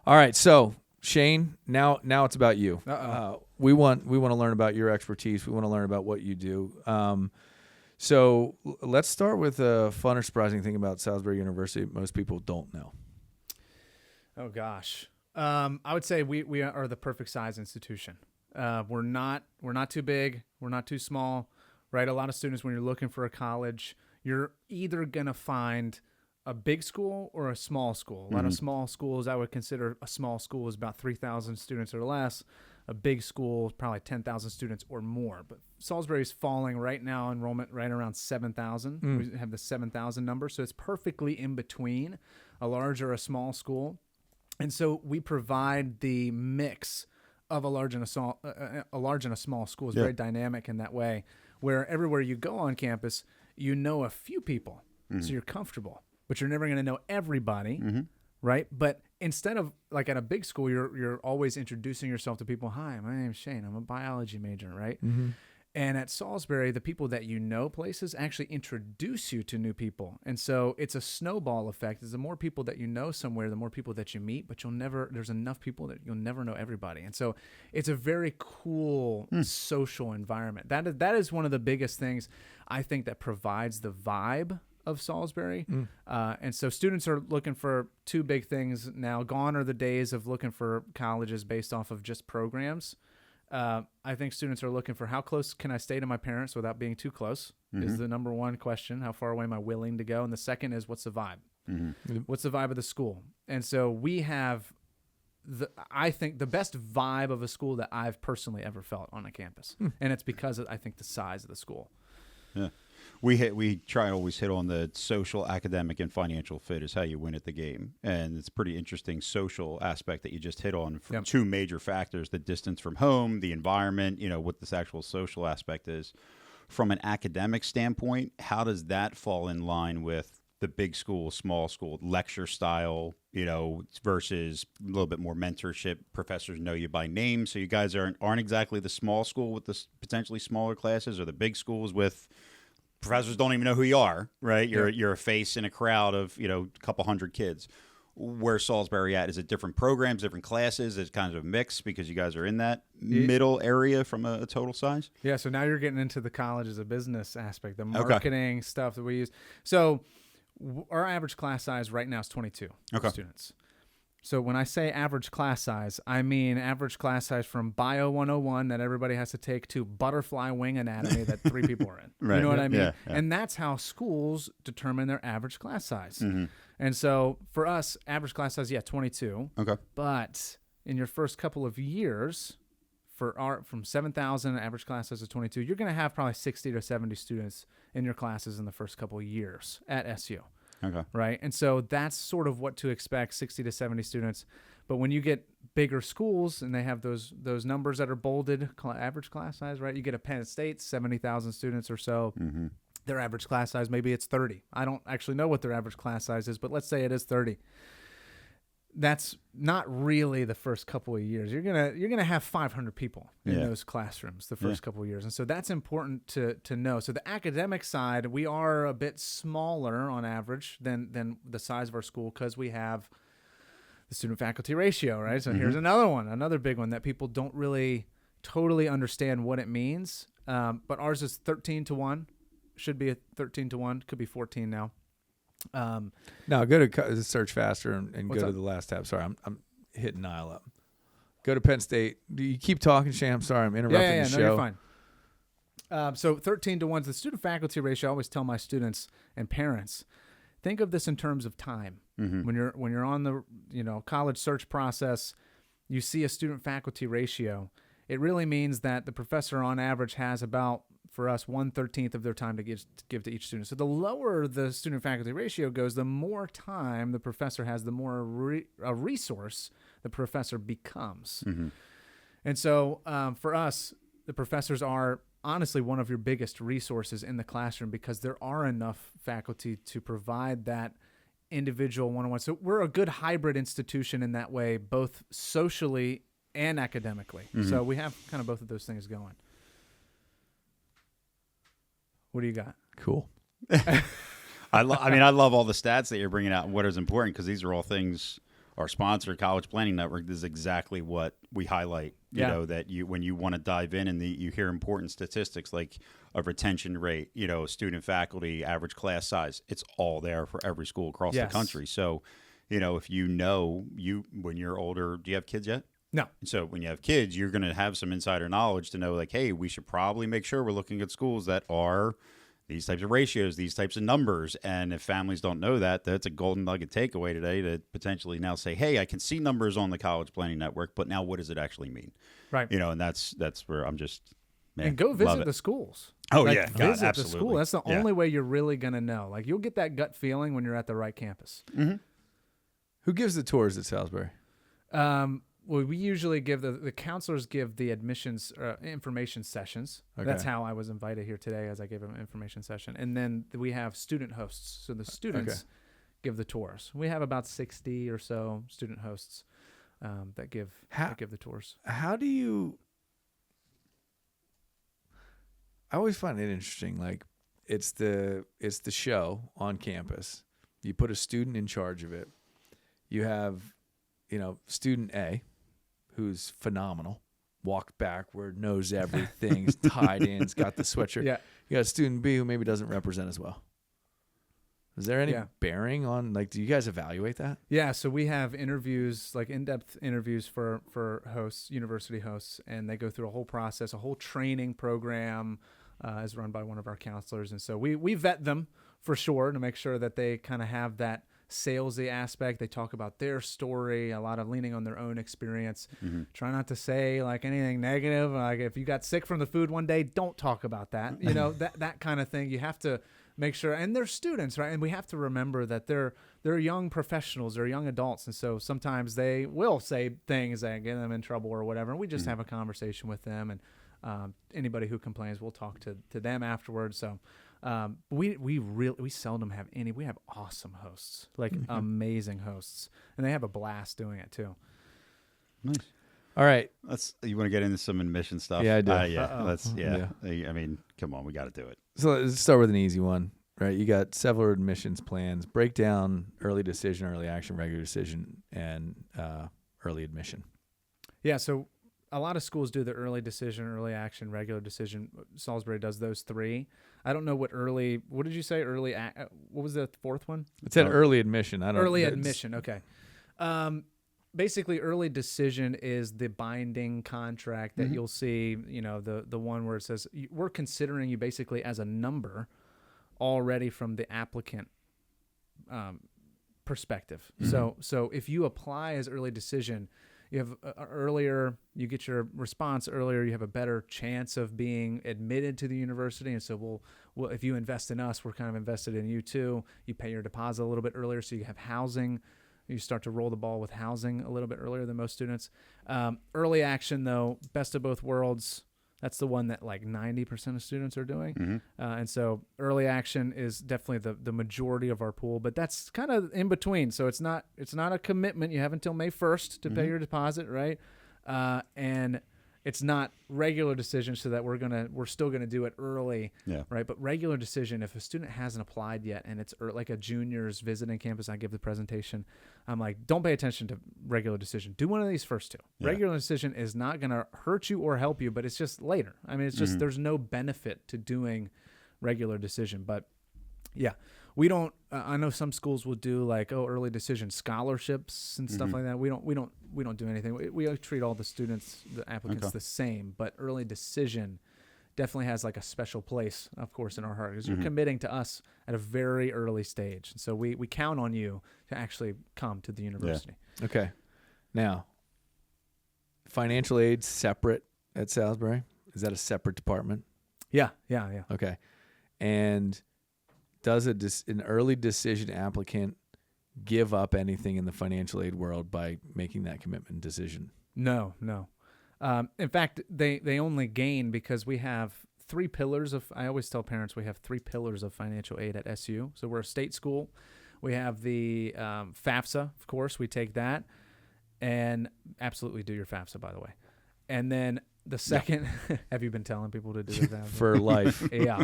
All right, so Shane, now it's about you. Uh-oh. We want to learn about your expertise. We want to learn about what you do. So let's start with a fun or surprising thing about Salisbury University most people don't know. Oh gosh, I would say we are the perfect size institution. We're not too big. We're not too small, right? A lot of students, when you're looking for a college, you're either gonna find a big school or a small school. A lot of small schools, I would consider a small school is about 3,000 students or less. A big school is probably 10,000 students or more. But Salisbury is falling right now, enrollment right around 7,000. We have the 7,000 number. So it's perfectly in between a large or a small school. And so we provide the mix of a large and a small school. It's very dynamic in that way, where everywhere you go on campus, you know a few people, so you're comfortable, but you're never going to know everybody, right? But instead of like at a big school, you're always introducing yourself to people. Hi, my name's Shane. I'm a biology major, right? And at Salisbury, the people that you know places actually introduce you to new people. And so it's a snowball effect. The more people that you know somewhere, the more people that you meet, but there's enough people that you'll never know everybody. And so it's a very cool social environment. That is one of the biggest things I think that provides the vibe of Salisbury. And so students are looking for two big things now. Gone are the days of looking for colleges based off of just programs. I think students are looking for how close can I stay to my parents without being too close is the number one question. How far away am I willing to go? And the second is, what's the vibe? What's the vibe of the school? And so we have I think the best vibe of a school that I've personally ever felt on a campus. And it's because of, I think, the size of the school. Yeah. We try to always hit on the social, academic, and financial fit is how you win at the game. And it's a pretty interesting social aspect that you just hit on from two major factors: the distance from home, the environment, what this actual social aspect is. From an academic standpoint, how does that fall in line with the big school, small school, lecture style, versus a little bit more mentorship? Professors know you by name, so you guys aren't exactly the small school with the potentially smaller classes, or the big schools with professors don't even know who you are, right? You're a face in a crowd of, a couple hundred kids. Where Salisbury at? Is it different programs, different classes? It's kind of a mix because you guys are in that middle area from a total size? Yeah, so now you're getting into the college as a business aspect, the marketing stuff that we use. So our average class size right now is 22 students. So when I say average class size, I mean average class size from Bio 101 that everybody has to take to butterfly wing anatomy that 3 people are in. Right. You know what I mean? Yeah. And that's how schools determine their average class size. And so for us, average class size, 22. Okay. But in your first couple of years, from 7,000 average class size of 22, you're going to have probably 60 to 70 students in your classes in the first couple of years at SU. Okay. Right. And so that's sort of what to expect, 60 to 70 students. But when you get bigger schools and they have those numbers that are bolded, average class size, right? You get a Penn State, 70,000 students or so. Their average class size, maybe it's 30. I don't actually know what their average class size is, but let's say it is 30. That's not really the first couple of years. You're gonna have 500 people in those classrooms the first couple of years, and so that's important to know. So the academic side, we are a bit smaller on average than the size of our school because we have the student-faculty ratio, right? So here's another big one that people don't really totally understand what it means. But ours is 13-1, should be a 13-1, could be 14 now. Now go to search faster and go to the last tab. Sorry, I'm hitting Nile up. Go to Penn State. Do you keep talking, Shane? I'm sorry, I'm interrupting the show. No, you're fine. So 13-1 is the student-faculty ratio. I always tell my students and parents, think of this in terms of time. When you're on the college search process, you see a student-faculty ratio. It really means that the professor on average has about, for us, 1/13 of their time to give to each student. So the lower the student-faculty ratio goes, the more time the professor has, the more a resource the professor becomes. And so for us, the professors are honestly one of your biggest resources in the classroom because there are enough faculty to provide that individual one-on-one. So we're a good hybrid institution in that way, both socially and academically. So we have kind of both of those things going. What do you got? Cool. I love all the stats that you're bringing out and what is important because these are all things our sponsor, College Planning Network, this is exactly what we highlight. You Yeah. know, that when you want to dive in and you hear important statistics like a retention rate, student faculty, average class size, it's all there for every school across Yes. the country. So, if when you're older, do you have kids yet? No. So when you have kids, you're going to have some insider knowledge to know, like, hey, we should probably make sure we're looking at schools that are these types of ratios, these types of numbers. And if families don't know that, that's a golden nugget takeaway today to potentially now say, hey, I can see numbers on the College Planning Network, but now what does it actually mean? Right. And that's where I'm just, man, And go love visit it. the schools. Oh, Like, yeah. God, visit the absolutely. school. That's the Yeah. only way you're really going to know. Like, you'll get that gut feeling when you're at the right campus. Who gives the tours at Salisbury? Well, we usually give the counselors give the admissions information sessions. Okay. That's how I was invited here today, as I gave an information session. And then we have student hosts. So the students give the tours. We have about 60 or so student hosts that give the tours. How do you? I always find it interesting. Like, it's the show on campus. You put a student in charge of it. You have, student A, who's phenomenal, walked backward, knows everything, tied in, has got the sweatshirt. Yeah. You got student B who maybe doesn't represent as well. Is there any Yeah. bearing on, like, do you guys evaluate that? Yeah, so we have interviews, like in-depth interviews for hosts, university hosts, and they go through a whole process, a whole training program is run by one of our counselors. And so we vet them for sure to make sure that they kind of have that salesy aspect. They talk about their story, a lot of leaning on their own experience. Try not to say like anything negative. Like if you got sick from the food one day, don't talk about that. That kind of thing. You have to make sure, and they're students, right? And we have to remember that they're young professionals, they're young adults, and so sometimes they will say things that get them in trouble or whatever. And we just have a conversation with them, and anybody who complains, we'll talk to them afterwards. So we seldom have any. We have awesome hosts, like amazing hosts, and they have a blast doing it too. Nice. All right. You want to get into some admission stuff? Yeah, I do. Yeah. I mean, come on, we got to do it. So let's start with an easy one, right? You got several admissions plans. Break down early decision, early action, regular decision, and early admission. Yeah, so a lot of schools do the early decision, early action, regular decision. Salisbury does those three. I don't know what did you say? What was the fourth one? It said early admission. I don't. Early admission. Okay. Basically, early decision is the binding contract that you'll see. The one where it says we're considering you basically as a number already from the applicant perspective. So if you apply as early decision, you have you get your response earlier, you have a better chance of being admitted to the university. And so we'll if you invest in us, we're kind of invested in you too. You pay your deposit a little bit earlier, so you have housing. You start to roll the ball with housing a little bit earlier than most students. Early action, though, best of both worlds. That's the one that like 90% of students are doing. And so early action is definitely the majority of our pool, but that's kind of in between. So it's not a commitment. You have until May 1st to pay your deposit, right? And it's not regular decision, so that we're still gonna do it early, right? But regular decision, if a student hasn't applied yet and it's like a junior's visiting campus, I give the presentation. I'm like, don't pay attention to regular decision. Do one of these first two. Regular decision is not gonna hurt you or help you, but it's just later. I mean, it's just there's no benefit to doing regular decision, but yeah. We don't. I know some schools will do like early decision scholarships and stuff like that. We don't do anything. We treat all the students, the applicants, the same. But early decision definitely has like a special place, of course, in our heart, because you're committing to us at a very early stage. So we count on you to actually come to the university. Okay. Now, financial aid separate at Salisbury? Is that a separate department? Yeah. Okay. And does an early decision applicant give up anything in the financial aid world by making that commitment decision? No. In fact, they only gain, because we have three pillars of. I always tell parents we have three pillars of financial aid at SU. So we're a state school. We have the FAFSA, of course. We take that, and absolutely do your FAFSA, by the way. And then the second, have you been telling people to do the FAFSA? For life. Yeah.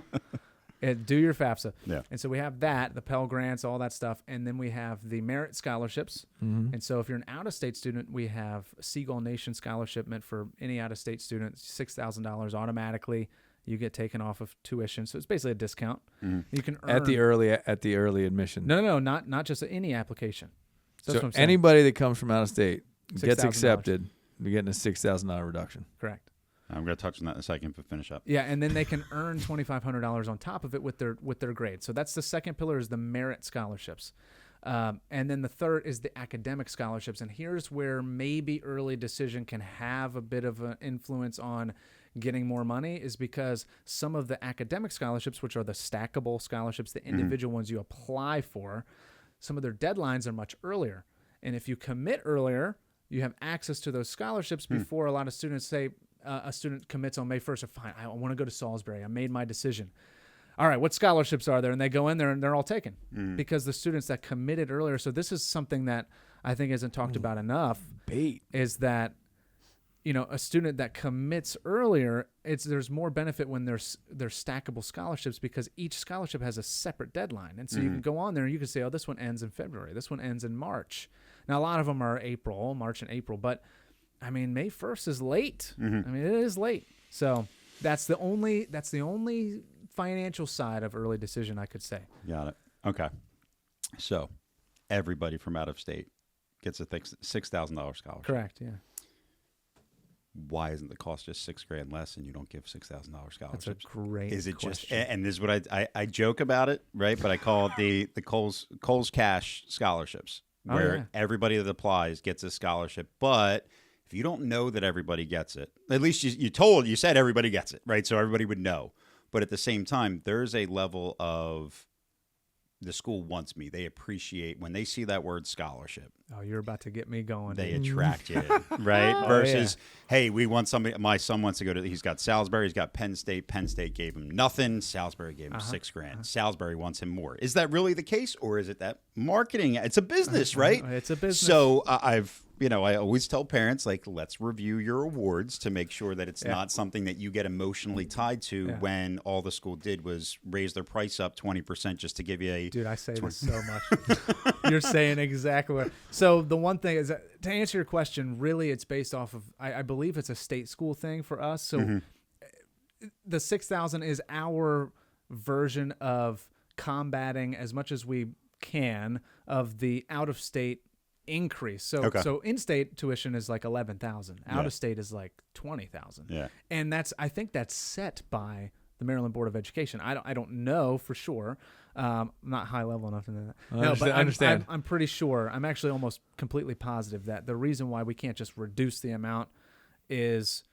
Do your FAFSA. Yeah. And so we have that, the Pell Grants, all that stuff. And then we have the merit scholarships. And so if you're an out-of-state student, we have Seagull Nation scholarship meant for any out-of-state student, $6,000 automatically. You get taken off of tuition. So it's basically a discount. You can earn at the early admission. No, not just any application. So, that's So what I'm saying. anybody that comes from out of state gets $6,000. accepted, you're getting a $6,000 reduction. Correct. I'm going to touch on that in a second, but finish up. Yeah, and then they can earn $2,500 on top of it with their grade. So that's the second pillar, is the merit scholarships. And then the third is the academic scholarships. And here's where maybe early decision can have a bit of an influence on getting more money, is because some of the academic scholarships, which are the stackable scholarships, the individual ones you apply for, some of their deadlines are much earlier. And if you commit earlier, you have access to those scholarships before a lot of students say, a student commits on May 1st, or fine, I want to go to Salisbury. I made my decision. All right, what scholarships are there? And they go in there and they're all taken because the students that committed earlier. So this is something that I think isn't talked about enough. Is that, a student that commits earlier, there's more benefit when there's stackable scholarships, because each scholarship has a separate deadline. And so you can go on there and you can say, oh, this one ends in February. This one ends in March. Now, a lot of them are March and April, but I mean, May 1st is late. I mean, it is late. So that's the only financial side of early decision, I could say. Got it. Okay. So everybody from out of state gets a $6,000 scholarship. Correct. Yeah. Why isn't the cost just $6,000 less and you don't give $6,000 scholarships? That's a great Is it question. just, and this is what I joke about it, right? But I call it the Coles Cash scholarships, where everybody that applies gets a scholarship. But if you don't know that everybody gets it, at least you said everybody gets it, right? So everybody would know. But at the same time, there's a level of, the school wants me. They appreciate when they see that word scholarship. Oh, you're about to get me going. They attract you, right? Versus, hey, we want somebody. My son wants to go to. He's got Salisbury. He's got Penn State. Penn State gave him nothing. Salisbury gave him $6,000. Salisbury wants him more. Is that really the case, or is it that marketing? It's a business, right? It's a business. So I always tell parents, like, let's review your awards to make sure that it's not something that you get emotionally tied to when all the school did was raise their price up 20% just to give you a. Dude, I say this so much. You're saying exactly what. So the one thing is that, to answer your question, really it's based off of, I believe it's a state school thing for us. So the 6,000 is our version of combating as much as we can of the out-of-state increase. So in-state tuition is like 11,000. Out-of-state is like 20,000. Yeah. And I think that's set by the Maryland Board of Education. I don't know for sure. I'm not high level enough to know that. I understand. I'm pretty sure. I'm actually almost completely positive that the reason why we can't just reduce the amount is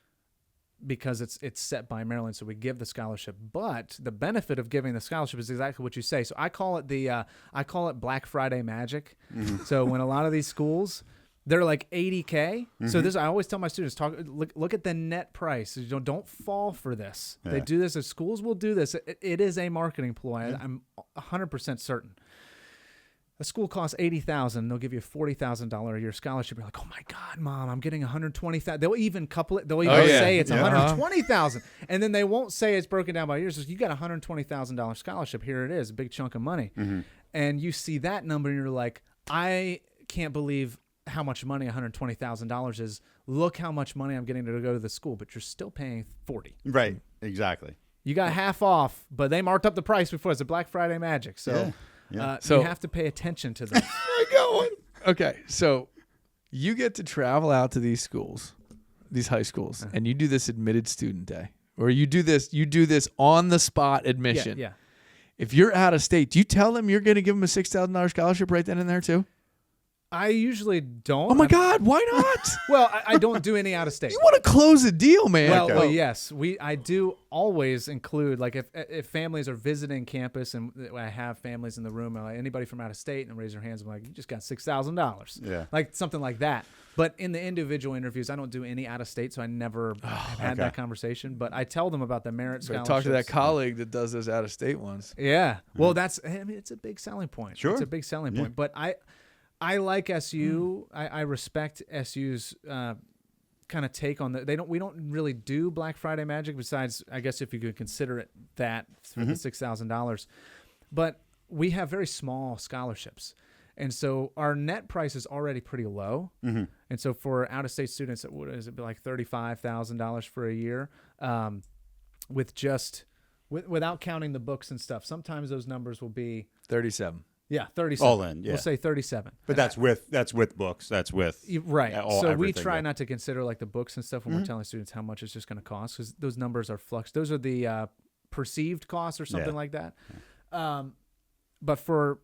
because it's set by Maryland, so we give the scholarship. But the benefit of giving the scholarship is exactly what you say. So I call it Black Friday magic. So when a lot of these schools, they're like $80K. So I always tell my students, look at the net price. Don't fall for this. Yeah. They do this. As schools will do this. It is a marketing ploy. I'm 100% certain. A school costs $80,000. They'll give you a $40,000 a year scholarship. You're like, oh my God, Mom, I'm getting $120,000. They'll even couple it. They'll even say it's $120,000, and then they won't say it's broken down by years. So you got a $120,000 scholarship. Here it is, a big chunk of money. And you see that number, and you're like, I can't believe how much money $120,000 is. Look how much money I'm getting to go to the school, but you're still paying $40,000. Right. Exactly. You got half off, but they marked up the price before. It's a Black Friday magic. So. So you have to pay attention to that. Okay, so you get to travel out to these schools, these high schools, and you do this admitted student day, or you do this on the spot admission. Yeah. If you're out of state, do you tell them you're going to give them a $6,000 scholarship right then and there too? I usually don't. Oh my God, why not? Well, I don't do any out of state. You want to close a deal, man. Well, yes, I do always include, like, if families are visiting campus and I have families in the room, and like, anybody from out of state, and raise their hands, I'm like, you just got $6,000. Yeah. Like something like that. But in the individual interviews, I don't do any out of state, so I never have had that conversation. But I tell them about the merit scholarships. Talk to that colleague that does those out of state ones. Yeah. Well, it's a big selling point. Sure. It's a big selling point. But I like SU. I respect SU's kind of take on we don't really do Black Friday magic, besides I guess if you could consider it that for the $6,000, but we have very small scholarships. And so our net price is already pretty low. And so for out-of-state students, what is it, like $35,000 for a year, without counting the books and stuff. Sometimes those numbers will be 37. Yeah, 37. All in, yeah. We'll say 37. But that's with books. That's with Right. So we everything, try yeah. not to consider like the books and stuff when we're telling students how much it's just going to cost, because those numbers are flux. Those are the perceived costs or something like that. But for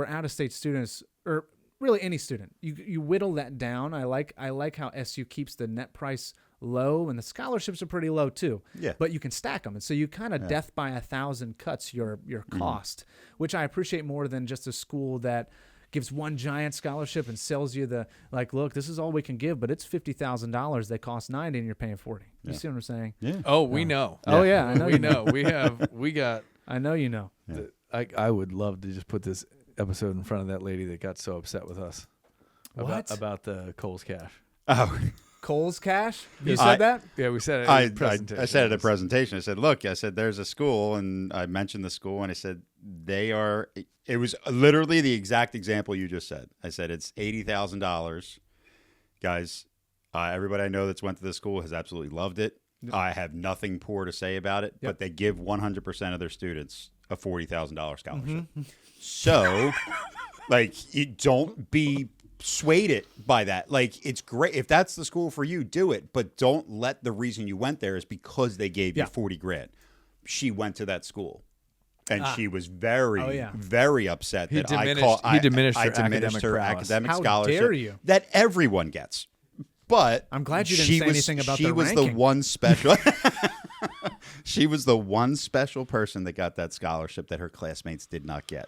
out-of-state students, or really any student, you whittle that down. I like how SU keeps the net price low, and the scholarships are pretty low too. Yeah. But you can stack them, and so you kind of death by 1,000 cuts your cost, which I appreciate more than just a school that gives one giant scholarship and sells you look, this is all we can give, but it's $50,000. They cost $90, and you're paying $40. You see what I'm saying? Yeah. Oh, we know. Oh yeah, I know. We know. We got. I know you know. I would love to just put this episode in front of that lady that got so upset with us about the Kohl's Cash. Oh. Kohl's Cash? You said that? Yeah, we said it. I said at a presentation, I said, look, I said, there's a school, and I mentioned the school, and I said, it was literally the exact example you just said. I said, it's $80,000. Guys, everybody I know that's went to this school has absolutely loved it. I have nothing poor to say about it, but they give 100% of their students a $40,000 scholarship. So, you don't be swayed it by that. It's great if that's the school for you, do it, but don't let the reason you went there is because they gave you $40,000. She went to that school, and she was very, very upset that I diminished her academic How scholarship dare you? that everyone gets. But I'm glad you didn't say anything about the ranking. She was the one special. She was the one special person that got that scholarship that her classmates did not get.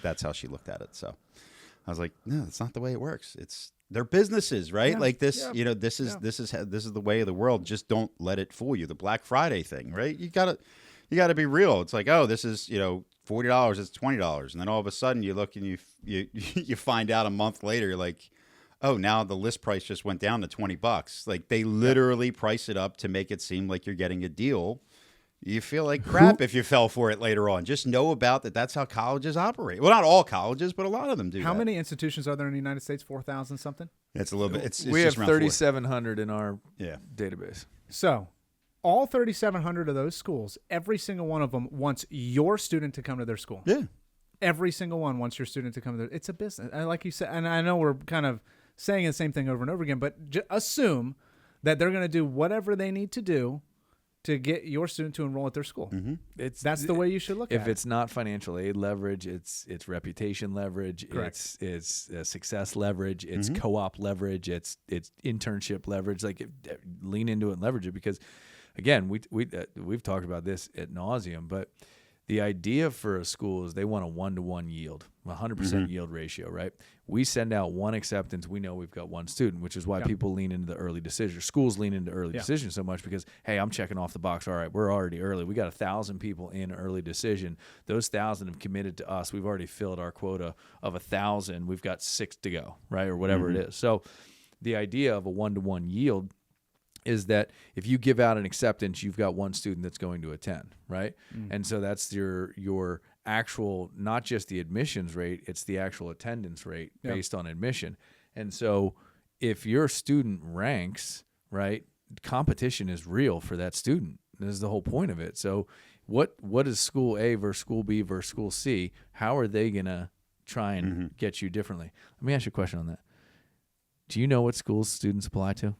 That's how she looked at it. So I was like, no, that's not the way it works. They're businesses, right? This is the way of the world. Just don't let it fool you. The Black Friday thing, right? You gotta be real. It's like, oh, this is $40, it's $20, and then all of a sudden you look and you find out a month later, you're like, oh, now the list price just went down to $20. They literally price it up to make it seem like you're getting a deal. You feel like crap if you fell for it later on. Just know about that. That's how colleges operate. Well, not all colleges, but a lot of them do. How many institutions are there in the United States? 4,000 something? It's a little bit. We have 3,700 in our database. So all 3,700 of those schools, every single one of them wants your student to come to their school. Yeah. Every single one wants your student to come to their. It's a business. And like you said, and I know we're kind of saying the same thing over and over again, but assume that they're going to do whatever they need to do to get your student to enroll at their school. That's the way you should look at it. If it's not financial aid leverage, it's reputation leverage. Correct. It's success leverage. It's co-op leverage. It's internship leverage. Lean into it and leverage it, because, again, we've talked about this ad nauseum, but the idea for a school is they want a 1-to-1 yield, 100% yield ratio, right? We send out one acceptance. We know we've got one student, which is why people lean into the early decision. Schools lean into early decision so much because, hey, I'm checking off the box. All right, we're already early. We got 1,000 people in early decision. Those 1,000 have committed to us. We've already filled our quota of 1,000. We've got 6 to go, right, or whatever it is. So the idea of a 1-to-1 yield is that if you give out an acceptance, you've got one student that's going to attend, right? And so that's your actual, not just the admissions rate, it's the actual attendance rate based on admission. And so if your student ranks, right, competition is real for that student. This is the whole point of it. So what is school A versus school B versus school C? How are they going to try and get you differently? Let me ask you a question on that. Do you know what schools students apply to?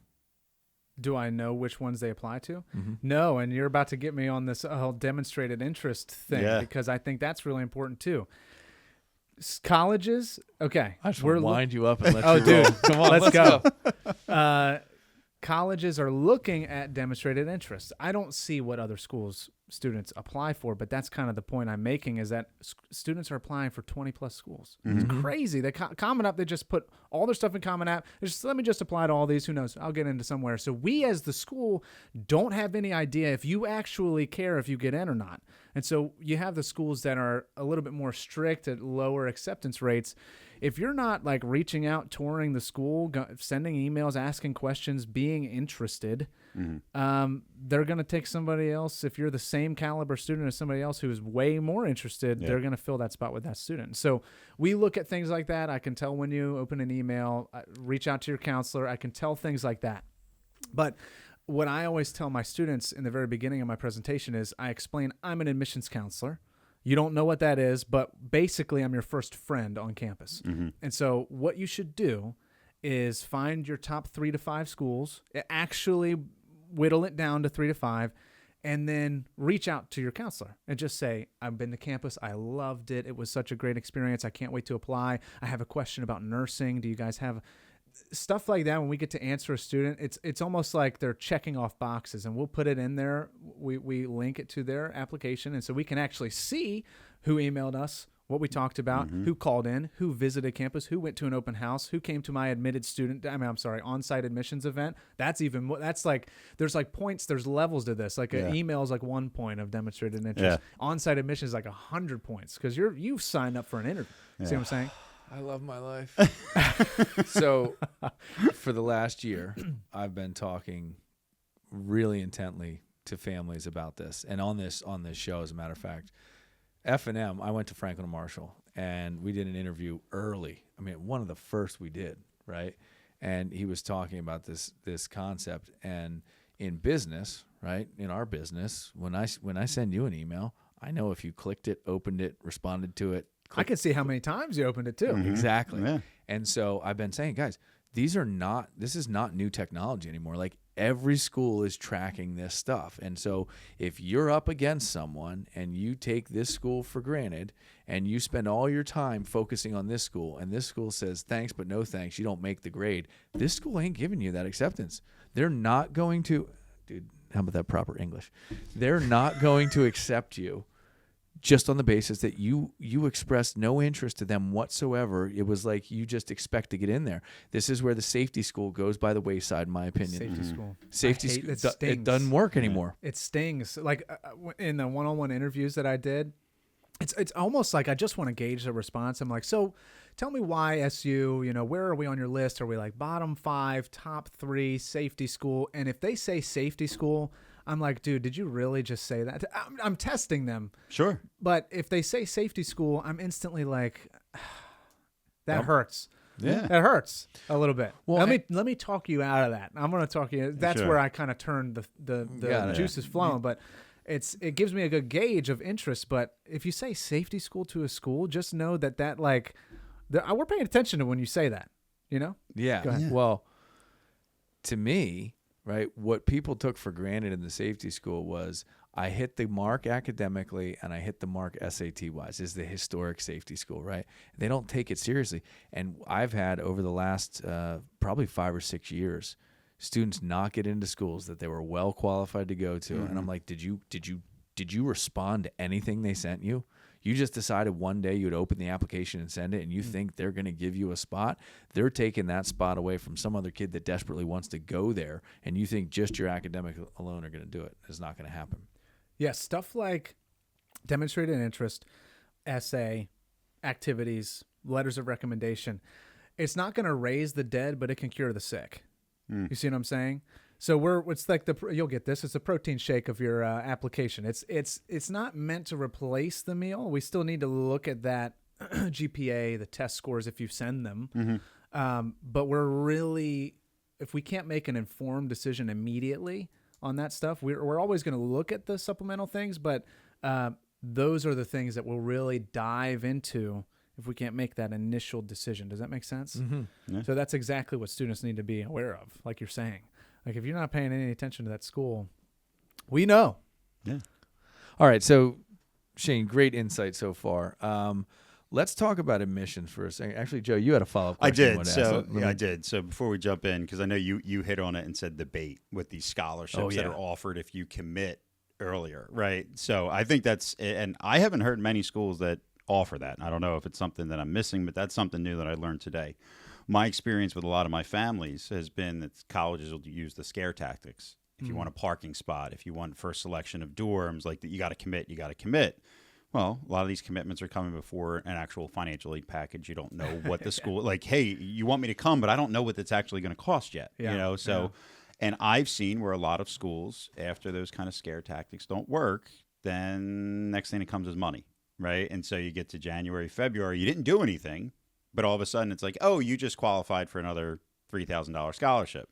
Do I know which ones they apply to? No, and you're about to get me on this whole demonstrated interest thing because I think that's really important too. Colleges, okay. I just want to wind you up and let you dude, roll. Come on, let's go. Colleges are looking at demonstrated interest. I don't see what other schools students apply for, but that's kind of the point I'm making, is that students are applying for 20 plus schools. Mm-hmm. It's crazy. They Common App, they just put all their stuff in Common App. Let me just apply to all these. Who knows? I'll get into somewhere. So we as the school don't have any idea if you actually care if you get in or not. And so you have the schools that are a little bit more strict at lower acceptance rates. If you're not like reaching out, touring the school, sending emails, asking questions, being interested, they're going to take somebody else. If you're the same caliber student as somebody else who is way more interested, they're going to fill that spot with that student. So we look at things like that. I can tell when you open an email, reach out to your counselor. I can tell things like that. But what I always tell my students in the very beginning of my presentation is I explain I'm an admissions counselor. You don't know what that is, but basically I'm your first friend on campus. And so what you should do is find your top 3 to 5 schools, actually whittle it down to 3 to 5, and then reach out to your counselor and just say, I've been to campus. I loved it. It was such a great experience. I can't wait to apply. I have a question about nursing. Do you guys have stuff like that? When we get to answer a student, it's almost like they're checking off boxes, and we'll put it in there. We link it to their application, and so we can actually see who emailed us, what we talked about, who called in, who visited campus, who went to an open house, who came to my on-site admissions event. That's even more. That's like, there's like points, there's levels to this. Like an email is like 1 point of demonstrated interest. On-site admissions is like 100 points because you've signed up for an interview. See what I'm saying? I love my life. So for the last year, I've been talking really intently to families about this. And on this show, as a matter of fact, F&M, I went to Franklin and Marshall, and we did an interview early. I mean, one of the first we did, right? And he was talking about this concept. And in business, right, in our business, when I send you an email, I know if you clicked it, opened it, responded to it. I can see how many times you opened it too. Exactly. Yeah. And so I've been saying, guys, this is not new technology anymore. Like, every school is tracking this stuff. And so if you're up against someone and you take this school for granted and you spend all your time focusing on this school, and this school says thanks but no thanks, you don't make the grade, this school ain't giving you that acceptance. They're not going to, dude, how about that proper English? They're not going to accept you just on the basis that you expressed no interest to them whatsoever. It was like you just expect to get in there. This is where the safety school goes by the wayside, in my opinion. Safety school. Safety school, it doesn't work anymore. It stings. Like in the one-on-one interviews that I did, it's almost like I just want to gauge the response. I'm like, so tell me why SU, where are we on your list? Are we like bottom 5, top 3, safety school? And if they say safety school, I'm like, dude, did you really just say that? I'm testing them. Sure. But if they say safety school, I'm instantly like, that hurts. Yeah. That hurts a little bit. Well, let me talk you out of that. I'm going to talk you. That's Sure. where I kind of turn the juices flowing. But it gives me a good gauge of interest. But if you say safety school to a school, just know that like, we're paying attention to when you say that, Yeah. Go ahead. Yeah. Well, to me, right, what people took for granted in the safety school was I hit the mark academically and I hit the mark SAT-wise. Is the historic safety school, right? They don't take it seriously. And I've had over the last probably 5 or 6 years, students not get into schools that they were well qualified to go to. And I'm like, did you respond to anything they sent you? You just decided one day you'd open the application and send it, and you think they're going to give you a spot. They're taking that spot away from some other kid that desperately wants to go there, and you think just your academic alone are going to do it. It's not going to happen. Yeah, stuff like demonstrated interest, essay, activities, letters of recommendation. It's not going to raise the dead, but it can cure the sick. You see what I'm saying? So it's like you'll get this. It's a protein shake of your application. It's not meant to replace the meal. We still need to look at that GPA, the test scores if you send them. But if we can't make an informed decision immediately on that stuff, we're always going to look at the supplemental things. But those are the things that we'll really dive into if we can't make that initial decision. Does that make sense? Yeah. So that's exactly what students need to be aware of, like you're saying. Like, if you're not paying any attention to that school, we know. Yeah. All right, so Shane, great insight so far. Let's talk about admissions for a second. Actually, Joe, you had a follow-up question. I did. So before we jump in, because I know you hit on it and said debate with these scholarships that are offered if you commit earlier, right? So I think and I haven't heard many schools that offer that. I don't know if it's something that I'm missing, but that's something new that I learned today. My experience with a lot of my families has been that colleges will use the scare tactics. If you want a parking spot, if you want first selection of dorms, like that, you got to commit. Well, a lot of these commitments are coming before an actual financial aid package. You don't know what the school, like, hey, you want me to come, but I don't know what it's actually going to cost yet. So, and I've seen where a lot of schools, after those kind of scare tactics don't work, then next thing that comes is money, right? And so you get to January, February, you didn't do anything, but all of a sudden it's like, oh, you just qualified for another $3,000 scholarship.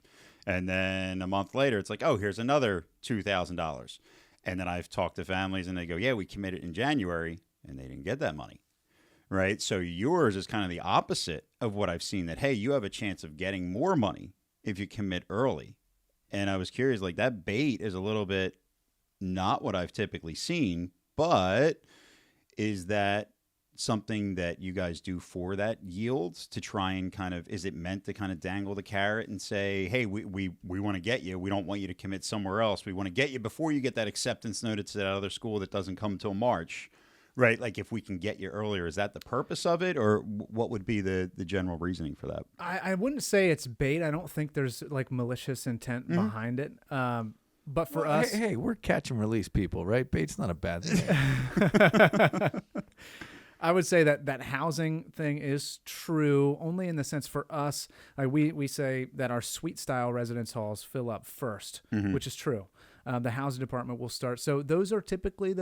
And then a month later, it's like, oh, here's another $2,000. And then I've talked to families and they go, yeah, we committed in January and they didn't get that money, right? So yours is kind of the opposite of what I've seen, that, hey, you have a chance of getting more money if you commit early. And I was curious, like, that bait is a little bit not what I've typically seen, but is that something that you guys do for that yield to try and kind of, is it meant to kind of dangle the carrot and say, hey, we want to get you. We don't want you to commit somewhere else. We want to get you before you get that acceptance notice to that other school that doesn't come until March, right? Like, if we can get you earlier, is that the purpose of it, or what would be the general reasoning for that? I wouldn't say it's bait. I don't think there's like malicious intent behind it. But for us, hey, we're catch and release people, right? Bait's not a bad thing. I would say that housing thing is true only in the sense for us, like we say that our suite style residence halls fill up first, which is true. The housing department will start. So those are typically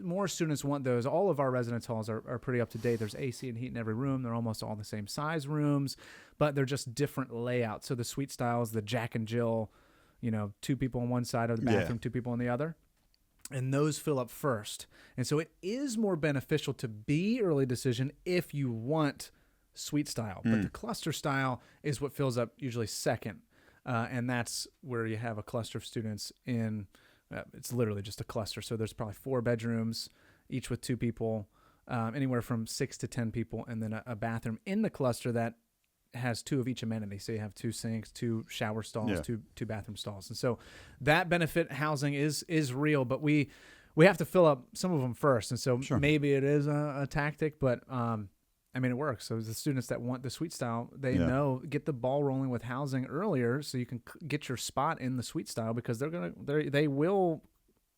more students want those. All of our residence halls are pretty up to date. There's AC and heat in every room. They're almost all the same size rooms, but they're just different layouts. So the suite styles, the Jack and Jill, 2 people on one side of the bathroom, 2 people on the other. And those fill up first. And so it is more beneficial to be early decision if you want suite style. But the cluster style is what fills up usually second. And that's where you have a cluster of students in, it's literally just a cluster. So there's probably 4 bedrooms, each with 2 people, anywhere from 6 to 10 people, and then a bathroom in the cluster that has 2 of each amenity. So you have 2 sinks, 2 shower stalls, 2 bathroom stalls. And so that benefit housing is real, but we have to fill up some of them first. And so maybe it is a tactic, but it works. So the students that want the suite style, they know, get the ball rolling with housing earlier so you can get your spot in the suite style, because they will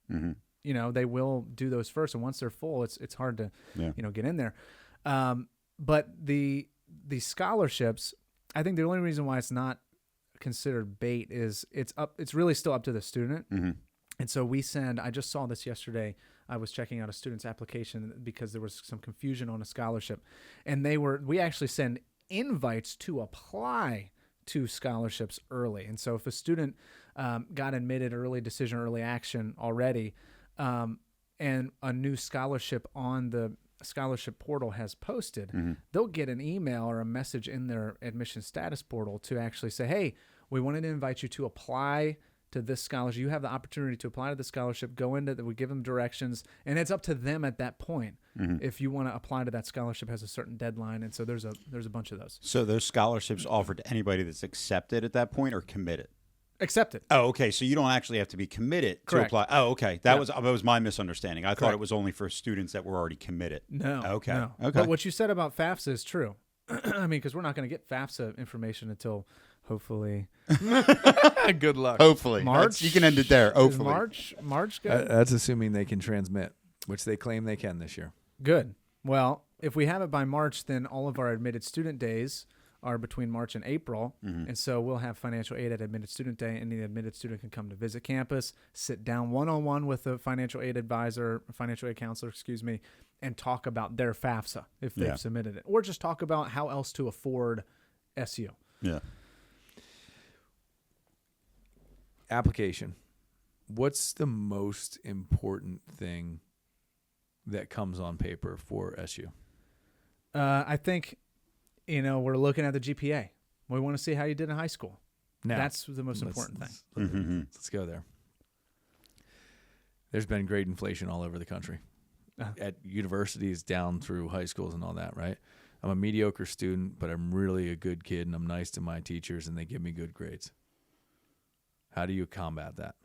they will do those first. And once they're full, it's hard to get in there. But the scholarships, I think the only reason why it's not considered bait is it's really still up to the student. And so I just saw this yesterday. I was checking out a student's application because there was some confusion on a scholarship, and we actually send invites to apply to scholarships early. And so if a student got admitted early decision, early action already, and a new scholarship on the scholarship portal has posted, they'll get an email or a message in their admission status portal to actually say, hey, we wanted to invite you to apply to this scholarship. You have the opportunity to apply to the scholarship, go into that. We give them directions, and it's up to them at that point. If you want to apply to that scholarship, has a certain deadline. And so there's a bunch of those. So those scholarships offered to anybody that's accepted at that point or committed? Accepted. Oh, okay. So you don't actually have to be committed to apply. Oh, okay. That was my misunderstanding. I thought it was only for students that were already committed. No. Okay. No. Okay. But what you said about FAFSA is true. Because we're not going to get FAFSA information until hopefully Good luck. Hopefully. March. You can end it there. Hopefully. March good? That's assuming they can transmit, which they claim they can this year. Good. Well, if we have it by March, then all of our admitted student days are between March and April. And so we'll have financial aid at admitted student day, and the admitted student can come to visit campus, sit down one-on-one with a financial aid advisor, financial aid counselor, and talk about their FAFSA if they've submitted it, or just talk about how else to afford SU. Yeah. Application. What's the most important thing that comes on paper for SU? I think, we're looking at the GPA. We want to see how you did in high school. Now, that's the most important thing. Let's go there. There's been grade inflation all over the country. At universities down through high schools and all that, right? I'm a mediocre student, but I'm really a good kid, and I'm nice to my teachers, and they give me good grades. How do you combat that?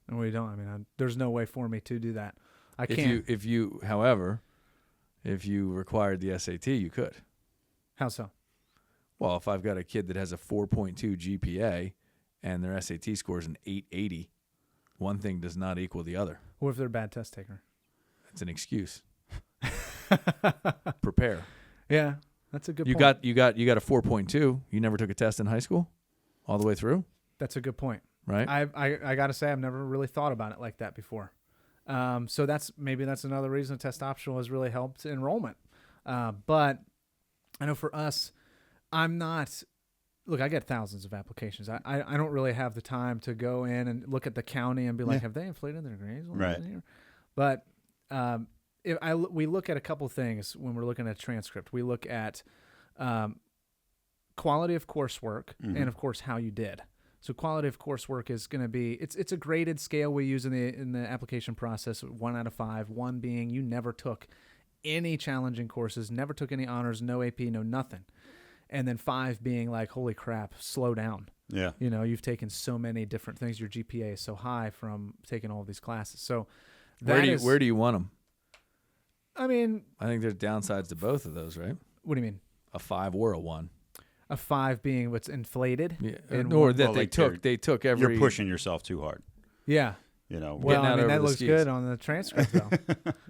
And we don't. I mean, there's no way for me to do that. I If can't. however, if you required the SAT, you could. How so? Well, if I've got a kid that has a 4.2 GPA and their SAT score is an 880, one thing does not equal the other. What if they're a bad test taker? It's an excuse. Prepare. Yeah, that's a good You point. got a 4.2. You never took a test in high school, all the way through, That's a good point. right? I got to say, I've never really thought about it like that before. So that's another reason test optional has really helped enrollment. But I know for us, look, I get thousands of applications. I don't really have the time to go in and look at the county and be like, have they inflated their grades? Right. But we look at a couple things when we're looking at a transcript. We look at quality of coursework and, of course, how you did. So quality of coursework is going to be it's a graded scale we use in the application process, 1 out of 5. 1 being you never took any challenging courses, never took any honors, no AP, no nothing. And then 5 being like, holy crap, slow down. Yeah. You know, you've taken so many different things. Your GPA is so high from taking all of these classes. So Where do you want them? I mean, I think there's downsides to both of those, right? what do you mean? A 5 or a 1. A 5 being what's inflated? Yeah. And Or one- that Well, they like took every. You're pushing yourself too hard. Yeah. You know. Well, Getting out I mean, over that the looks skis. good on the transcript, though.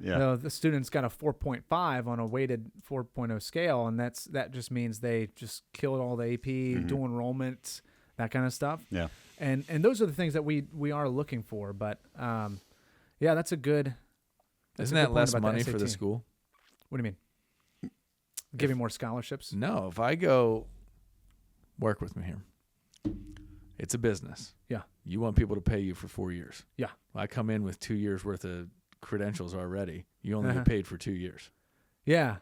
Yeah. No, the student's got a 4.5 on a weighted 4.0 scale, and that just means they just killed all the AP, dual enrollment, that kind of stuff. Yeah. And those are the things that we are looking for. But yeah, that's a good. That's Isn't a good that point less about money for the SAT. school? What do you mean? Giving more scholarships? No. If I go, work with me here. It's a business. Yeah. You want people to pay you for 4 years. Yeah. I come in with 2 years worth of credentials already. You only Uh-huh. get paid for 2 years. Yeah.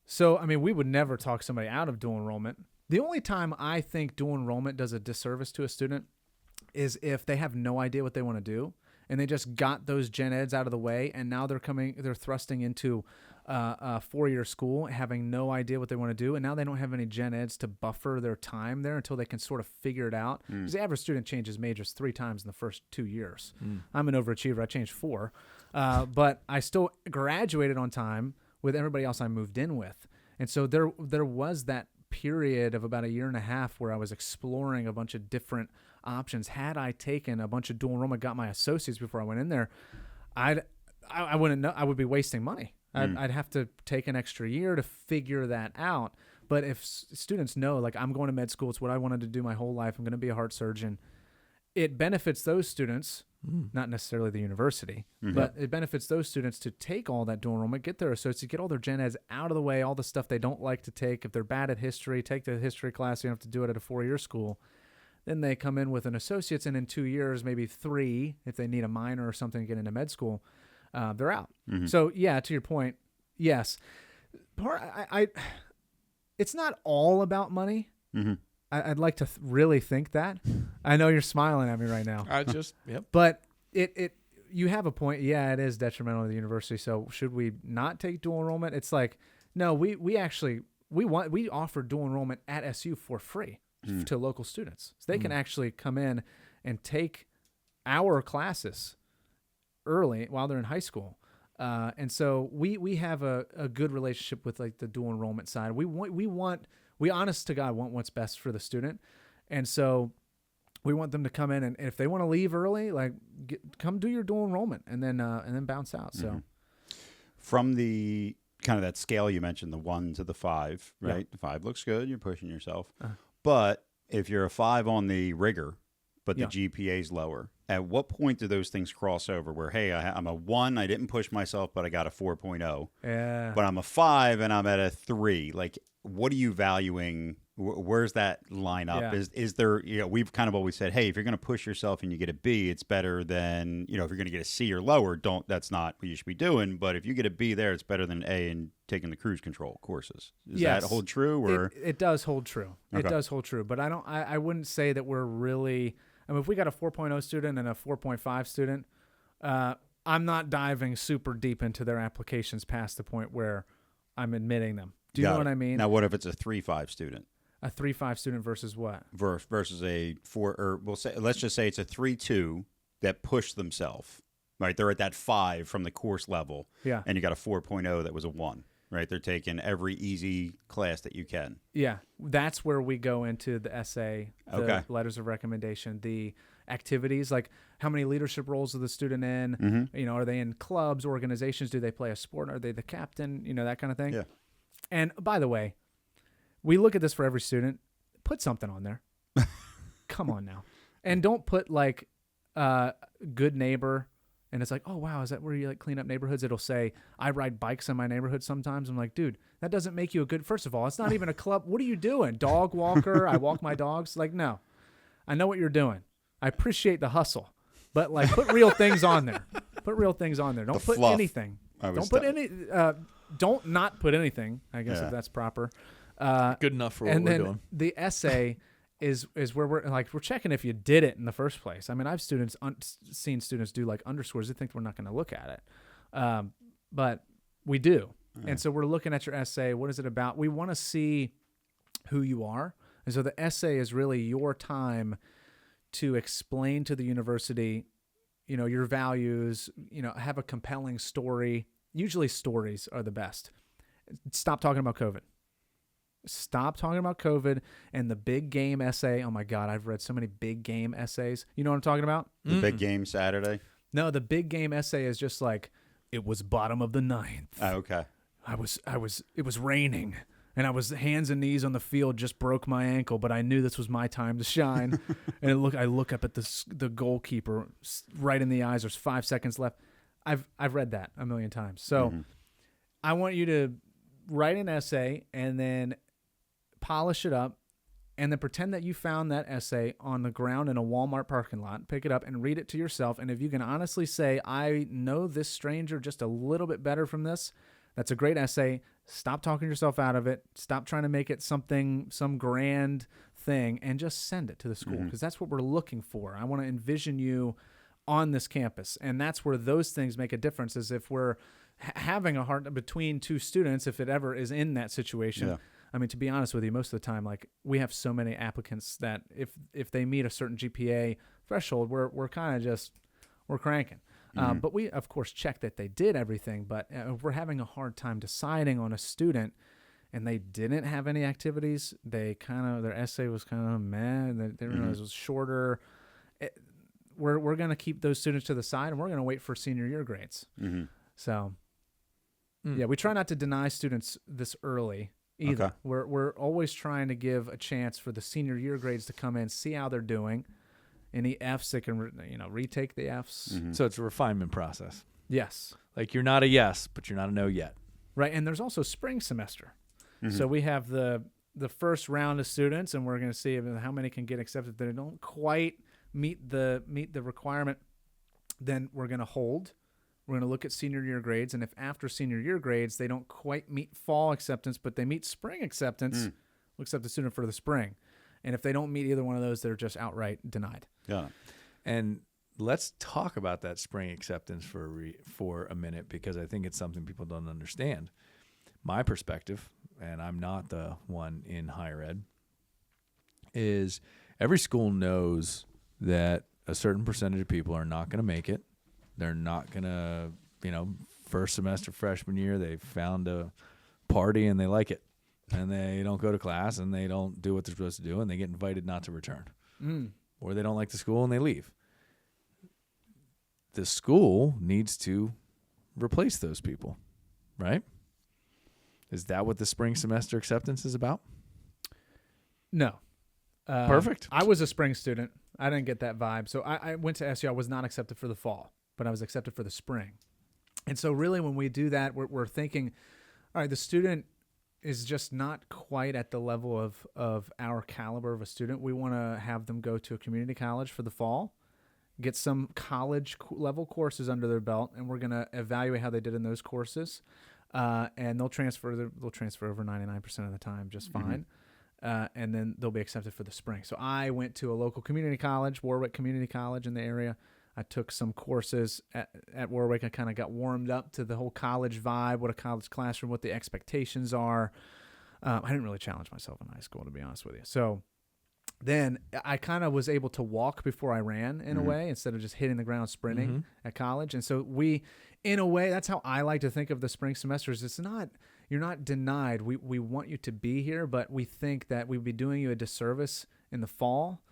So, I mean, we would never talk somebody out of dual enrollment. The only time I think dual enrollment does a disservice to a student is if they have no idea what they want to do and they just got those gen eds out of the way and now they're thrusting into a 4-year school having no idea what they want to do, and now they don't have any gen eds to buffer their time there until they can sort of figure it out. Because the average student changes majors 3 times in the first 2 years. I'm an overachiever. I changed 4. But I still graduated on time with everybody else I moved in with. And so there was that period of about a year and a half where I was exploring a bunch of different options. Had I taken a bunch of dual enrollment, got my associates before I went in there, I wouldn't know. I would be wasting money. I'd have to take an extra year to figure that out. But if students know, like, I'm going to med school, it's what I wanted to do my whole life, I'm going to be a heart surgeon, it benefits those students, not necessarily the university, but it benefits those students to take all that dual enrollment, get their associates, get all their gen eds out of the way, all the stuff they don't like to take. If they're bad at history, take the history class. You don't have to do it at a 4-year school. Then they come in with an associate's, and in 2 years, maybe 3, if they need a minor or something to get into med school, they're out. So, yeah, to your point, yes. It's not all about money. I'd like to really think that. I know you're smiling at me right now. I just, yep. But you have a point. Yeah, it is detrimental to the university. So should we not take dual enrollment? It's like, no, we offer dual enrollment at SU for free to local students. So they can actually come in and take our classes early while they're in high school. And so we have a good relationship with like the dual enrollment side. We honest to God want what's best for the student. And so we want them to come in, and if they want to leave early, like come do your dual enrollment and then bounce out. So from the kind of that scale you mentioned, the 1 to the 5, right? The 5 looks good. You're pushing yourself. But if you're a 5 on the rigor, but the GPA is lower, at what point do those things cross over where, hey, I'm a 1, I didn't push myself, but I got a 4.0. Yeah. But I'm a 5 and I'm at a 3. Like, what are you valuing? Where's that line up? Yeah. Is there, we've kind of always said, hey, if you're going to push yourself and you get a B, it's better than, if you're going to get a C or lower, that's not what you should be doing. But if you get a B there, it's better than an A in taking the cruise control courses. Does that hold true? Or It does hold true. Okay. It does hold true. But I wouldn't say that we're really, I mean, if we got a 4.0 student and a 4.5 student, I'm not diving super deep into their applications past the point where I'm admitting them. Do you know what I mean? Now, what if it's a 3.5 student? A 3.5 student versus what? Versus a 4, or let's just say it's a 3.2 that push themselves. Right, they're at that 5 from the course level, Yeah. and you got a 4.0 that was a 1. Right, they're taking every easy class that you can. Yeah, that's where we go into the essay, the Okay. letters of recommendation, the activities, like how many leadership roles is the student in? Mm-hmm. You know, are they in clubs, organizations? Do they play a sport? Are they the captain? You know, that kind of thing. Yeah. And by the way, we look at this for every student. Put something on there. Come on now. And don't put like good neighbor. And it's like, oh, wow, is that where you like clean up neighborhoods? It'll say, I ride bikes in my neighborhood sometimes. I'm like, dude, that doesn't make you a good, first of all, it's not even a club. What are you doing? Dog walker? I walk my dogs? Like, no, I know what you're doing. I appreciate the hustle, but like put real things on there. Put real things on there. Don't The put fluff. anything. I was Don't put done. any, don't not put anything, I guess, Yeah. if that's proper. Good enough for what And we're then doing. the essay is where we're checking if you did it in the first place. I mean, I've seen students do like underscores. They think we're not going to look at it, but we do. And so we're looking at your essay. What is it about? We want to see who you are, and so the essay is really your time to explain to the university, you know, your values. You know, have a compelling story. Usually, stories are the best. Stop talking about COVID. Stop talking about COVID and the big game essay. Oh my God, I've read so many big game essays. You know what I'm talking about? The big game Saturday. No, the big game essay is just like, it was bottom of the ninth. Oh, okay. It was raining and I was hands and knees on the field, just broke my ankle, but I knew this was my time to shine. And I look up at the goalkeeper right in the eyes. There's 5 seconds left. I've read that a million times. So I want you to write an essay and then polish it up, and then pretend that you found that essay on the ground in a Walmart parking lot. Pick it up and read it to yourself. And if you can honestly say, I know this stranger just a little bit better from this, that's a great essay. Stop talking yourself out of it. Stop trying to make it some grand thing, and just send it to the school, because that's what we're looking for. I want to envision you on this campus, and that's where those things make a difference, is if we're having a heart between two students, if it ever is in that situation. Yeah. I mean, to be honest with you, most of the time, like, we have so many applicants that if they meet a certain GPA threshold, we're kind of just, we're cranking. But we, of course, check that they did everything. But if we're having a hard time deciding on a student and they didn't have any activities, their essay was kind of meh, and they realized it was shorter, we're going to keep those students to the side, and we're going to wait for senior year grades. So, yeah, we try not to deny students this early either. Okay. We're always trying to give a chance for the senior year grades to come in, see how they're doing. Any Fs, they can retake the Fs. So it's a refinement process. Yes, Like, you're not a yes, but you're not a no yet. right. And there's also spring semester. So we have the first round of students, and we're going to see how many can get accepted. They don't quite meet the requirement. Then we're going to hold. We're going to look at senior year grades, and if after senior year grades they don't quite meet fall acceptance, but they meet spring acceptance, we'll accept the student for the spring. And if they don't meet either one of those, they're just outright denied. Yeah. And let's talk about that spring acceptance for a minute, because I think it's something people don't understand. My perspective, and I'm not the one in higher ed, is every school knows that a certain percentage of people are not going to make it. They're not going to, first semester freshman year, they found a party and they like it. And they don't go to class and they don't do what they're supposed to do, and they get invited not to return. Or they don't like the school and they leave. The school needs to replace those people, right? Is that what the spring semester acceptance is about? No. Perfect. I was a spring student. I didn't get that vibe. So I went to SU. I was not accepted for the fall, but I was accepted for the spring. And so really when we do that, we're thinking, all right, the student is just not quite at the level of our caliber of a student. We want to have them go to a community college for the fall, get some college level courses under their belt, and we're going to evaluate how they did in those courses. And they'll transfer over 99% of the time just fine. And then they'll be accepted for the spring. So I went to a local community college, Warwick Community College in the area. I took some courses at Warwick. I kind of got warmed up to the whole college vibe, what a college classroom, what the expectations are. I didn't really challenge myself in high school, to be honest with you. So then I kind of was able to walk before I ran in a way instead of just hitting the ground sprinting at college. And so in a way, that's how I like to think of the spring semesters. You're not denied. We want you to be here, but we think that we'd be doing you a disservice in the fall.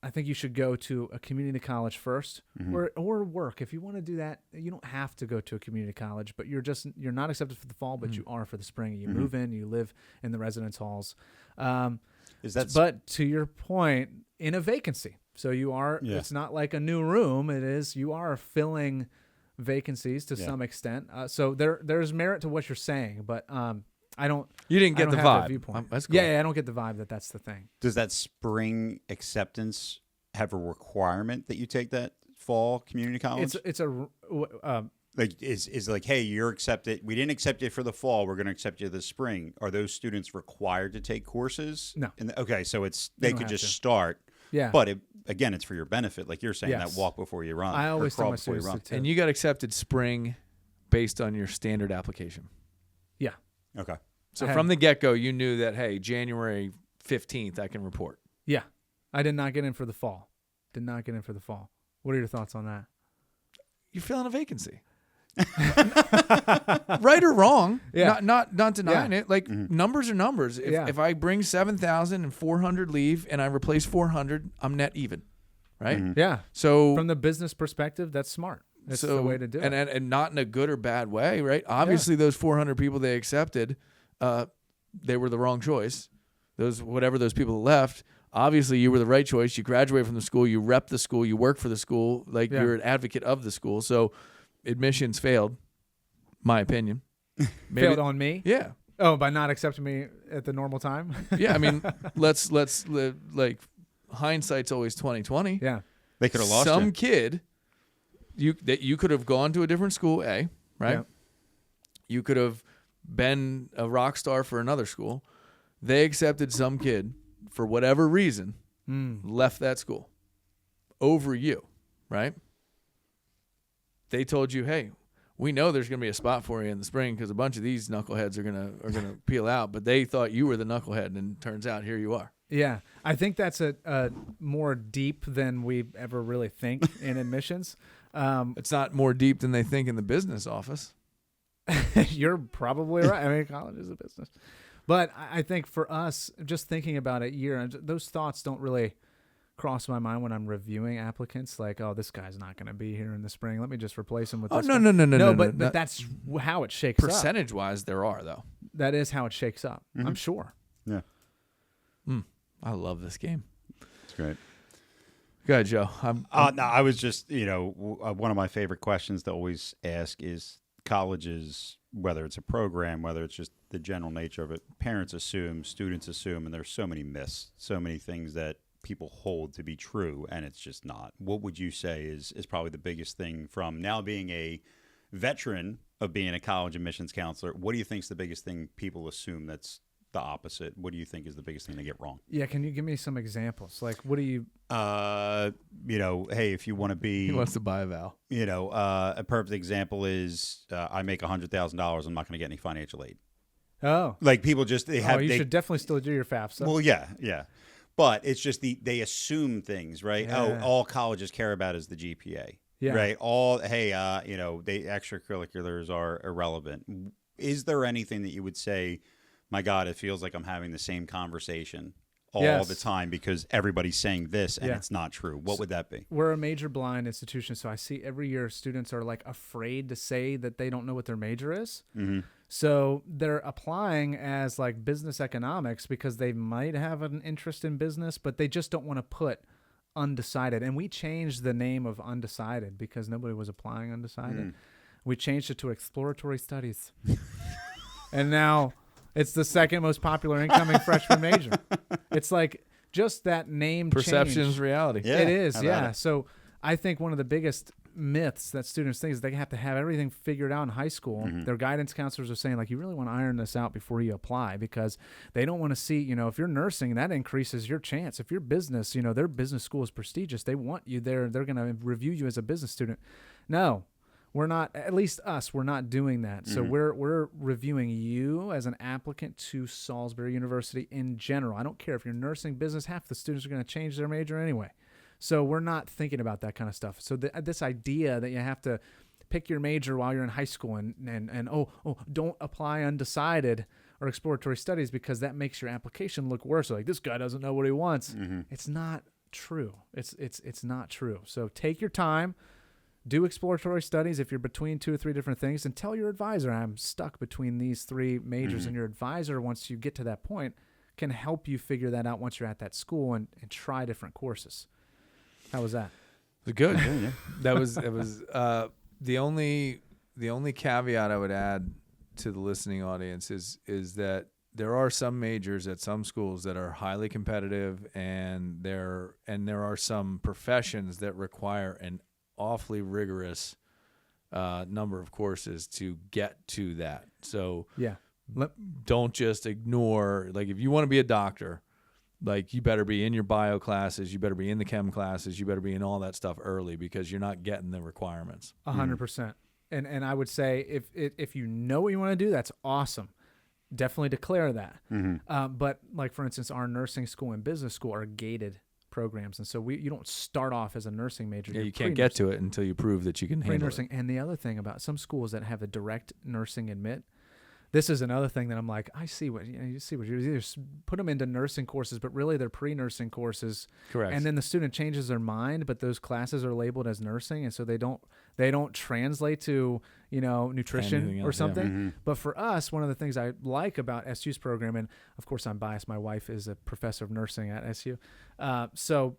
I think you should go to a community college first, or work. If you want to do that, you don't have to go to a community college, but you're not accepted for the fall, but you are for the spring. You move in, you live in the residence halls. But to your point, in a vacancy. So you are, it's not like a new room. You are filling vacancies to some extent. So there's merit to what you're saying, but You didn't get the vibe. Viewpoint. That's cool. Yeah, I don't get the vibe that that's the thing. Does that spring acceptance have a requirement that you take that fall community college? Is like, hey, you're accepted. We didn't accept you for the fall. We're going to accept you this spring. Are those students required to take courses? No. Okay, so they could just start. Yeah. But again, it's for your benefit, like you're saying, Yes. that walk before you run. I always tell my before you students run. And you got accepted spring based on your standard application. Yeah. Okay. So from the get-go, you knew that, hey, January 15th, I can report. Yeah. I did not get in for the fall. What are your thoughts on that? You're filling a vacancy. Right or wrong, not denying it. Like numbers are numbers. If I bring 7,400 leave and I replace 400, I'm net even, right? Yeah. So from the business perspective, that's smart. That's the way to do it. And not in a good or bad way, right? Obviously, those 400 people they accepted, they were the wrong choice. Whatever those people left, obviously you were the right choice. You graduate from the school, you rep the school, you work for the school, like you're an advocate of the school. So admissions failed, my opinion. Failed on me? Yeah. Oh, by not accepting me at the normal time? Yeah, I mean, let's live, like, hindsight's always 20/20. Yeah. They could have lost Some you. kid you could have gone to a different school, right? Yeah. You could have been a rock star for another school. They accepted some kid for whatever reason, left that school over you, right? They told you, hey, we know there's going to be a spot for you in the spring because a bunch of these knuckleheads are gonna peel out, but they thought you were the knucklehead, and turns out here you are. Yeah, I think that's a more deep than we ever really think in admissions. It's not more deep than they think in the business office. You're probably right. I mean, college is a business. But I think for us, just thinking about it those thoughts don't really cross my mind when I'm reviewing applicants. Like, oh, this guy's not going to be here in the spring. Let me just replace him with this guy. No. But that's how it shakes up. Percentage-wise, there are, though. That is how it shakes up. I'm sure. Yeah. I love this game. It's great. Go ahead, Joe. No, I was just, one of my favorite questions to always ask is colleges, whether it's a program, whether it's just the general nature of it, parents assume, students assume, and there's so many myths, so many things that people hold to be true, and it's just not. What would you say is probably the biggest thing from now being a veteran of being a college admissions counselor? What do you think is the biggest thing people assume that's the opposite? What do you think is the biggest thing they get wrong? Yeah, can you give me some examples? Like, what do you... hey, if you want to be... He wants to buy a Val. A perfect example is I make $100,000. I'm not going to get any financial aid. Oh. Like, people just... they should definitely still do your FAFSA. Well, yeah. But it's just they assume things, right? Yeah. Oh, all colleges care about is the GPA. Yeah. Right? They extracurriculars are irrelevant. Is there anything that you would say, my God, it feels like I'm having the same conversation all the time because everybody's saying this and it's not true? What would that be? We're a major blind institution, so I see every year students are like afraid to say that they don't know what their major is. Mm-hmm. So they're applying as like business economics because they might have an interest in business, but they just don't want to put undecided. And we changed the name of undecided because nobody was applying undecided. We changed it to exploratory studies. And now it's the second most popular incoming freshman major. It's like just that name Perception's change. reality. Yeah, it is, yeah. So I think one of the biggest myths that students think is they have to have everything figured out in high school. Their guidance counselors are saying, like, you really want to iron this out before you apply because they don't want to see, if you're nursing, that increases your chance. If you're business, their business school is prestigious. They want you there. They're going to review you as a business student. No. We're not, at least us, we're not doing that. So we're reviewing you as an applicant to Salisbury University in general. I don't care if you're nursing, business, half the students are going to change their major anyway. So we're not thinking about that kind of stuff. So this idea that you have to pick your major while you're in high school and don't apply undecided or exploratory studies because that makes your application look worse. Like, this guy doesn't know what he wants. It's not true. It's not true. So take your time. Do exploratory studies if you're between 2 or 3 different things, and tell your advisor, I'm stuck between these 3 majors. And your advisor, once you get to that point, can help you figure that out once you're at that school and try different courses. How was that? It was good. Yeah. That was the only caveat I would add to the listening audience is that there are some majors at some schools that are highly competitive, and there are some professions that require an awfully rigorous number of courses to get to that. So don't just ignore, like, if you want to be a doctor, like, you better be in your bio classes, you better be in the chem classes, you better be in all that stuff early, because you're not getting the requirements. 100%. And I would say if you know what you want to do, that's awesome. Definitely declare that. But, like, for instance, our nursing school and business school are gated programs, and so you don't start off as a nursing major. Yeah, you can't get to it until you prove that you can handle it. And the other thing about some schools that have a direct nursing admit, this is another thing that I'm like, I see what you see what you either put them into nursing courses, but really they're pre-nursing courses. Correct. And then the student changes their mind, but those classes are labeled as nursing, and so they don't translate to, nutrition or something. But for us, one of the things I like about SU's program, and of course I'm biased, my wife is a professor of nursing at SU, so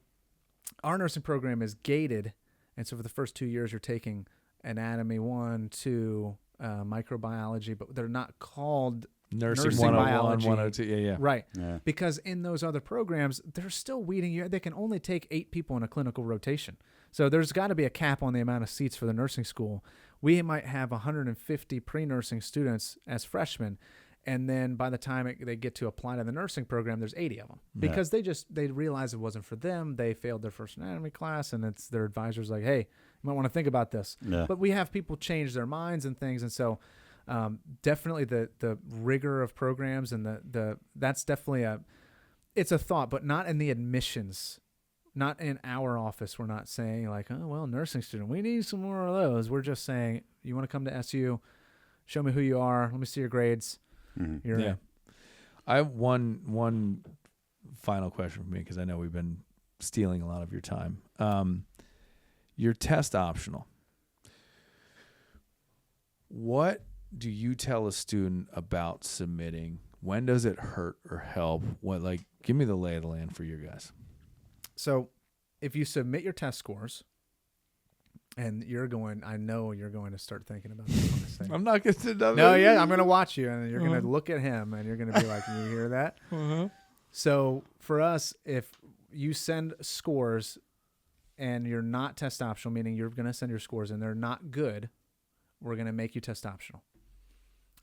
our nursing program is gated, and so for the first 2 years you're taking anatomy 1, 2, microbiology, but they're not called nursing 101, biology. 102. Yeah. Right. Yeah. Because in those other programs, they're still weeding you. They can only take 8 people in a clinical rotation. So there's got to be a cap on the amount of seats for the nursing school. We might have 150 pre-nursing students as freshmen, and then by the time they get to apply to the nursing program, there's 80 of them because they realized it wasn't for them. They failed their first anatomy class, and it's their advisor's like, hey, you might want to think about this. Yeah. But we have people change their minds and things, and so definitely the rigor of programs and the that's definitely it's a thought, but not in the admissions. Not in our office. We're not saying like, oh, well, nursing student, we need some more of those. We're just saying, you want to come to SU, show me who you are, let me see your grades. You're in. I have one final question for me, because I know we've been stealing a lot of your time. Your test optional. What do you tell a student about submitting? When does it hurt or help? Give me the lay of the land for you guys. So if you submit your test scores, and I know you're going to start thinking about this. I'm not going to. No, yeah, I'm going to watch you, and you're going to look at him, and you're going to be like, you hear that? So for us, if you send scores and you're not test optional, meaning you're going to send your scores and they're not good, we're going to make you test optional.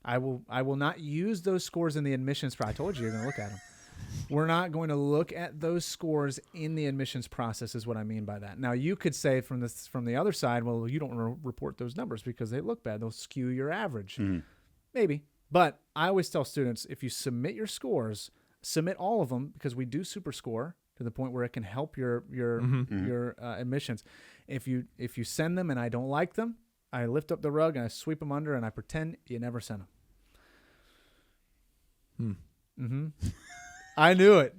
I will not use those scores in the admissions process. I told you you're going to look at them. We're not going to look at those scores in the admissions process is what I mean by that. Now, you could say from the other side, well, you don't report those numbers because they look bad. They'll skew your average. Maybe. But I always tell students, if you submit your scores, submit all of them, because we do super score to the point where it can help your admissions. If you send them and I don't like them, I lift up the rug and I sweep them under and I pretend you never sent them. I knew it.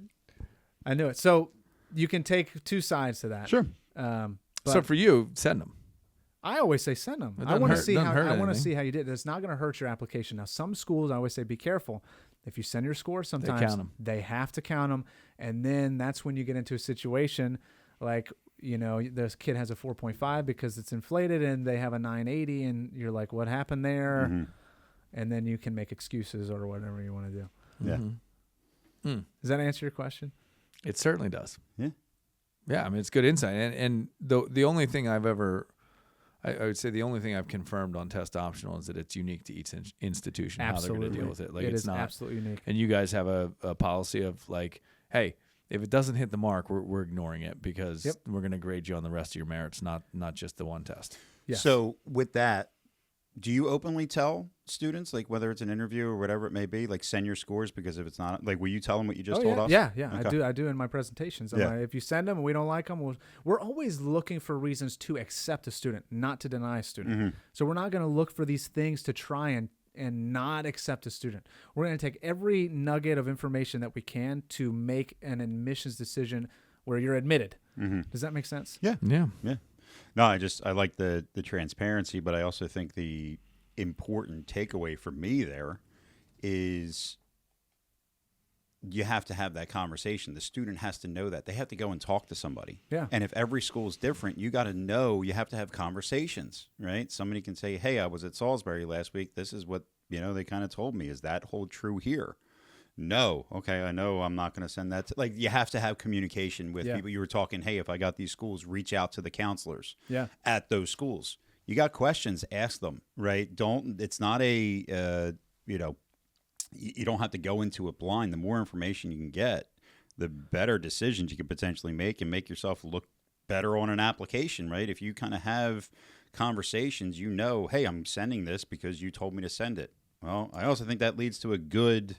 So you can take 2 sides to that. Sure. So for you, send them. I always say send them. I want to see how you did. It's not going to hurt your application. Now, some schools, I always say be careful. If you send your scores, sometimes they have to count them, and then that's when you get into a situation like, this kid has a 4.5 because it's inflated, and they have a 980, and you're like, what happened there? And then you can make excuses or whatever you want to do. Yeah. Does that answer your question? It certainly does. Yeah. Yeah, I mean, it's good insight. And the only thing I would say the only thing I've confirmed on test optional is that it's unique to each institution, absolutely. How they're going to deal with it. Like, it it's is not absolutely unique. And you guys have a policy of like, hey, if it doesn't hit the mark, we're ignoring it, because we're going to grade you on the rest of your merits, not just the one test. Yes. So with that, do you openly tell students, like whether it's an interview or whatever it may be, like send your scores? Because if it's not, like, will you tell them what you just told us? Yeah, Okay. I do in my presentations. Yeah. If you send them and we don't like them, we're always looking for reasons to accept a student, not to deny a student. Mm-hmm. So we're not going to look for these things to try and not accept a student. We're going to take every nugget of information that we can to make an admissions decision where you're admitted. Mm-hmm. Does that make sense? Yeah. Yeah. Yeah. No, I like the transparency, but I also think the important takeaway for me there is you have to have that conversation. The student has to know that. They have to go and talk to somebody. Yeah. And if every school is different, you got to know, you have to have conversations, right? Somebody can say, hey, I was at Salisbury last week. This is what, they kind of told me. Is that hold true here? No. Okay, I know I'm not going to send that. Like, you have to have communication with people. You were talking, hey, if I got these schools, reach out to the counselors at those schools. You got questions, ask them, right? It's not a, you don't have to go into it blind. The more information you can get, the better decisions you can potentially make and make yourself look better on an application, right? If you kind of have conversations, hey, I'm sending this because you told me to send it. Well, I also think that leads to a good,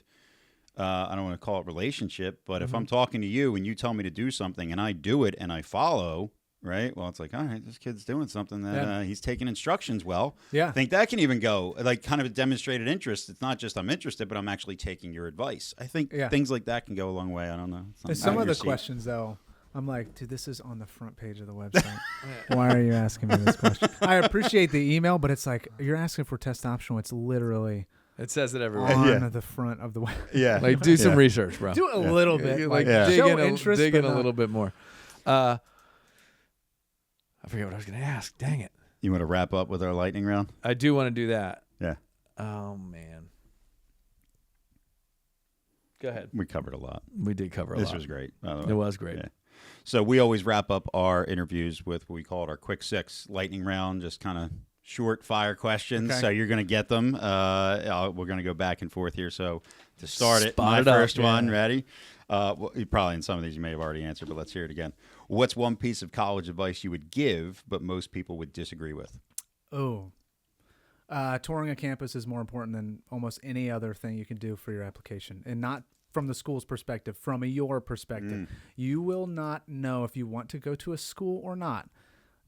I don't want to call it relationship, but if I'm talking to you and you tell me to do something and I do it and I follow, right? Well, it's like, all right, this kid's doing something that he's taking instructions well. Yeah. I think that can even go like kind of a demonstrated interest. It's not just I'm interested, but I'm actually taking your advice. I think things like that can go a long way. I don't know. Some of the questions, though, I'm like, dude, this is on the front page of the website. Why are you asking me this question? I appreciate the email, but it's like, you're asking for test optional. It's literally It says it everywhere. on the front of the website. Yeah. Like, do some research, bro. Do a little bit. Like, Show dig interest, in but a little bit more. I forget what I was going to ask. Dang it. You want to wrap up with our lightning round? I do want to do that. Yeah. Oh, man. Go ahead. We covered a lot. We did cover a lot. This was great. By the way. It was great. Yeah. So we always wrap up our interviews with what we call it our quick six lightning round, just kind of short fire questions. Okay. So you're going to get them. We're going to go back and forth here. So to start it, Spot my it up, first one, yeah. ready? Well, probably in some of these you may have already answered, but let's hear it again. What's one piece of college advice you would give, but most people would disagree with? Touring a campus is more important than almost any other thing you can do for your application, and not from the school's perspective, from your perspective. You will not know if you want to go to a school or not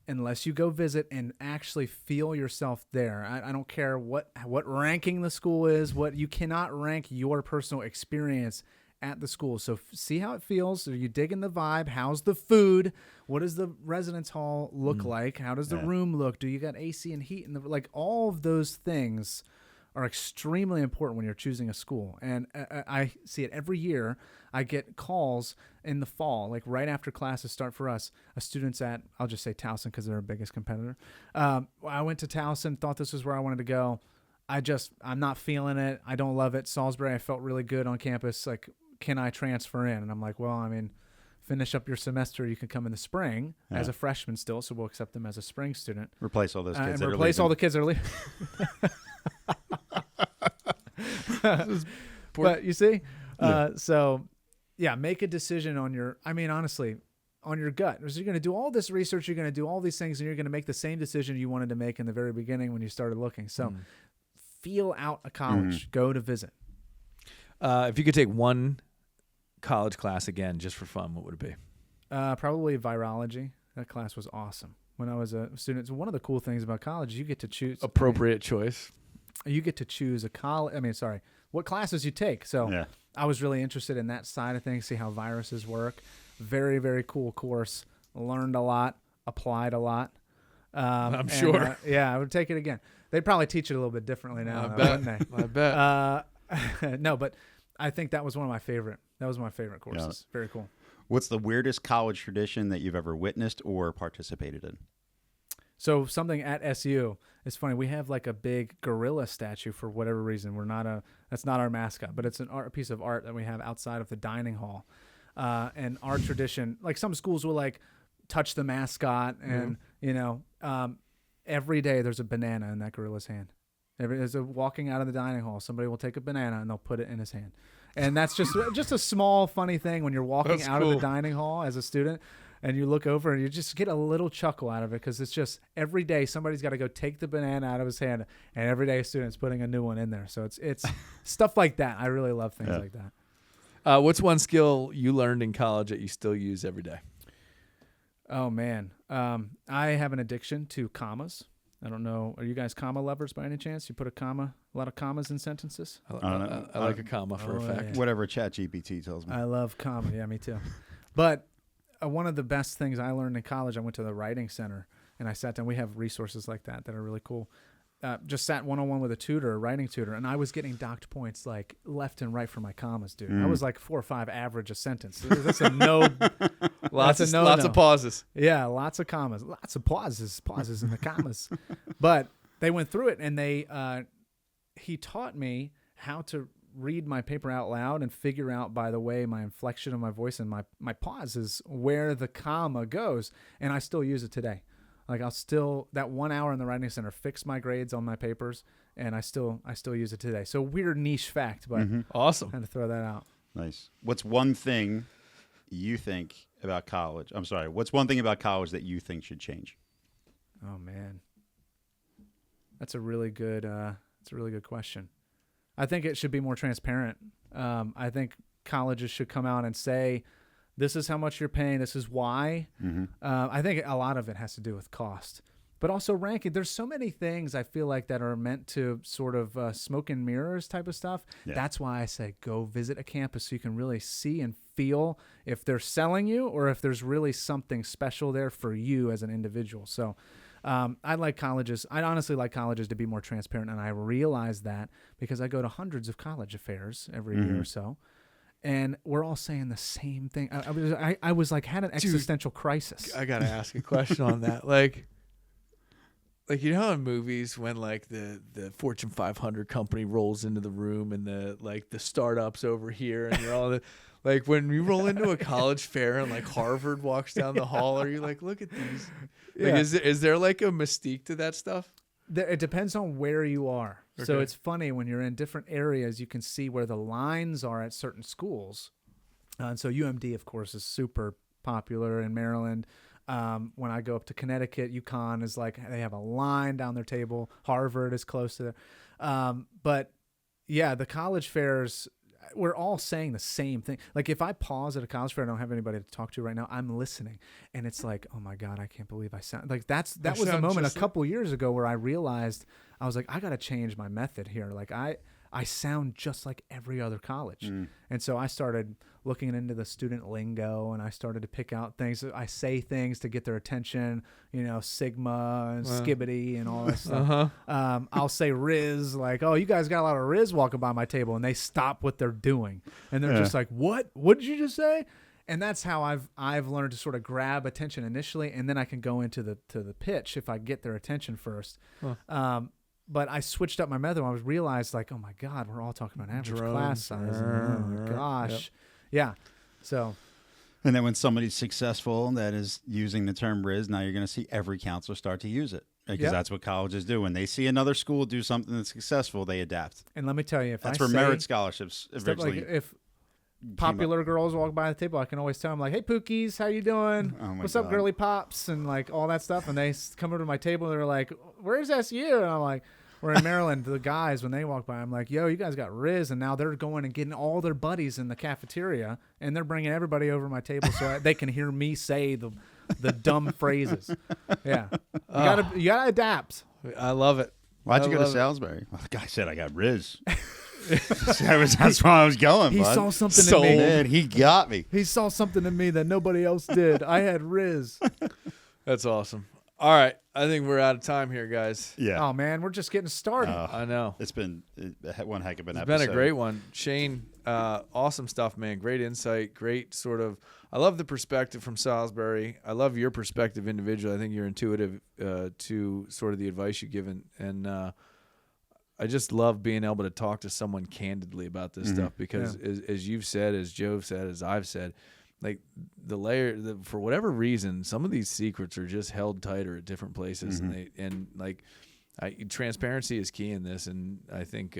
unless you go visit and actually feel yourself there. I don't care what ranking the school is. You cannot rank your personal experience at the school. So see how it feels. Are you digging the vibe? How's the food? What does the residence hall look like? How does the room look? Do you got AC and heat? And all of those things are extremely important when you're choosing a school. And I see it every year. I get calls in the fall, like right after classes start for us, students at, I'll just say Towson because they're our biggest competitor. I went to Towson, thought this was where I wanted to go. I'm not feeling it. I don't love it. Salisbury, I felt really good on campus. Like, can I transfer in? And I'm like, well, I mean, finish up your semester. You can come in the spring as a freshman still, so we'll accept them as a spring student. Replace all those kids and replace all the kids that are leaving. But you see, so yeah, make a decision on your, honestly, on your gut. So you're going to do all this research, you're going to do all these things, and you're going to make the same decision you wanted to make in the very beginning when you started looking. So feel out a college, go to visit. If you could take one college class again just for fun, what would it be? Probably virology. That class was awesome. When I was a student, so one of the cool things about college, you get to choose appropriate choice. You get to choose what classes you take. So I was really interested in that side of things, see how viruses work. Very, very cool course. Learned a lot, applied a lot. I'm sure. I would take it again. They'd probably teach it a little bit differently now, wouldn't they? I bet. No, but I think that was one of my favorite. That was my favorite courses. Yeah. Very cool. What's the weirdest college tradition that you've ever witnessed or participated in? So something at SU, it's funny. We have like a big gorilla statue for whatever reason. That's not our mascot, but it's a piece of art that we have outside of the dining hall. And our tradition, like some schools will like touch the mascot, and every day there's a banana in that gorilla's hand. Walking out of the dining hall, somebody will take a banana and they'll put it in his hand. And that's just a small funny thing when you're walking out of the dining hall as a student. and you look over and you just get a little chuckle out of it because it's just every day somebody's got to go take the banana out of his hand, and every day a student's putting a new one in there. So it's stuff like that. I really love things like that. What's one skill you learned in college that you still use every day? Oh man, I have an addiction to commas. I don't know. Are you guys comma lovers by any chance? You put a lot of commas in sentences? I like a comma for a fact. Yeah. Whatever ChatGPT tells me. I love comma. Yeah, me too. But one of the best things I learned in college, I went to the writing center and I sat down. We have resources like that are really cool. Just sat one-on-one with a writing tutor, and I was getting docked points like left and right for my commas, dude. I was like 4 or 5 average a sentence. That's a no. Lots of pauses. Yeah, lots of commas, lots of pauses in the commas. But they went through it, and he taught me how to read my paper out loud and figure out by the way my inflection of my voice and my pauses where the comma goes, and I still use it today. Like that 1 hour in the writing center fixed my grades on my papers, and I still use it today. So weird niche fact, but awesome. Had to throw that out. Nice. What's one thing you think about college? I'm sorry. What's one thing about college that you think should change? Oh man, that's a really good question. I think it should be more transparent. I think colleges should come out and say, this is how much you're paying. This is why. I think a lot of it has to do with cost, but also ranking. There's so many things I feel like that are meant to sort of smoke and mirrors type of stuff. Yeah. That's why I say go visit a campus so you can really see and feel if they're selling you or if there's really something special there for you as an individual. So I like colleges. I honestly like colleges to be more transparent, and I realize that because I go to hundreds of college affairs every year or so. And we're all saying the same thing. I was like, had an existential crisis. I gotta ask a question on that. Like you know, in movies when like the Fortune 500 company rolls into the room and the startups over here and you're all like when you roll into a college fair and like Harvard walks down the hall, are you like, look at these? Like, is there like a mystique to that stuff? It depends on where you are. Okay. So it's funny when you're in different areas, you can see where the lines are at certain schools. And so UMD, of course, is super popular in Maryland. When I go up to Connecticut, UConn is like, they have a line down their table. Harvard is close to there. But yeah, the college fairs, we're all saying the same thing. Like if I pause at a college fair and I don't have anybody to talk to right now, I'm listening. And it's like, oh my God, I can't believe I sound like that was a moment a couple years ago where I realized I was like, I got to change my method here. Like I sound just like every other college. And so I started looking into the student lingo and I started to pick out things. I say things to get their attention, you know, Sigma and Skibbity and all that stuff. I'll say Riz, like, oh, you guys got a lot of Riz walking by my table, and they stop what they're doing. And they're just like, what did you just say? And that's how I've learned to sort of grab attention initially, and then I can go into the pitch if I get their attention first. But I switched up my method. I realized, like, oh my God, we're all talking about average class size. Oh my gosh, yeah. So, and then when somebody's successful that is using the term Riz, now you're going to see every counselor start to use it because that's what colleges do. When they see another school do something that's successful, they adapt. And let me tell you, that's where merit scholarships originally. Like if popular girls walk by the table, I can always tell them like, "Hey, Pookies, how you doing? What's up, girly pops?" and like all that stuff. And they come over to my table, and they're like, "Where's SU?" And I'm like, "We're in Maryland." The guys, when they walk by, I'm like, "Yo, you guys got Riz," and now they're going and getting all their buddies in the cafeteria, and they're bringing everybody over my table so they can hear me say the dumb phrases. Yeah, you gotta adapt. I love it. Why'd you go to Salisbury? Well, the guy said I got Riz. That's why I was going. He saw something in me. Man, he got me. He saw something in me that nobody else did. I had Riz. That's awesome. All right, I think we're out of time here, guys. Yeah. Oh man, we're just getting started. I know. It's been one heck of an episode. It's been a great one, Shane. Awesome stuff, man. Great insight. Great sort of. I love the perspective from Salisbury. I love your perspective individually. I think you're intuitive to sort of the advice you give, and I just love being able to talk to someone candidly about this stuff because, as you've said, as Joe said, as I've said, like for whatever reason, some of these secrets are just held tighter at different places, and transparency is key in this, and I think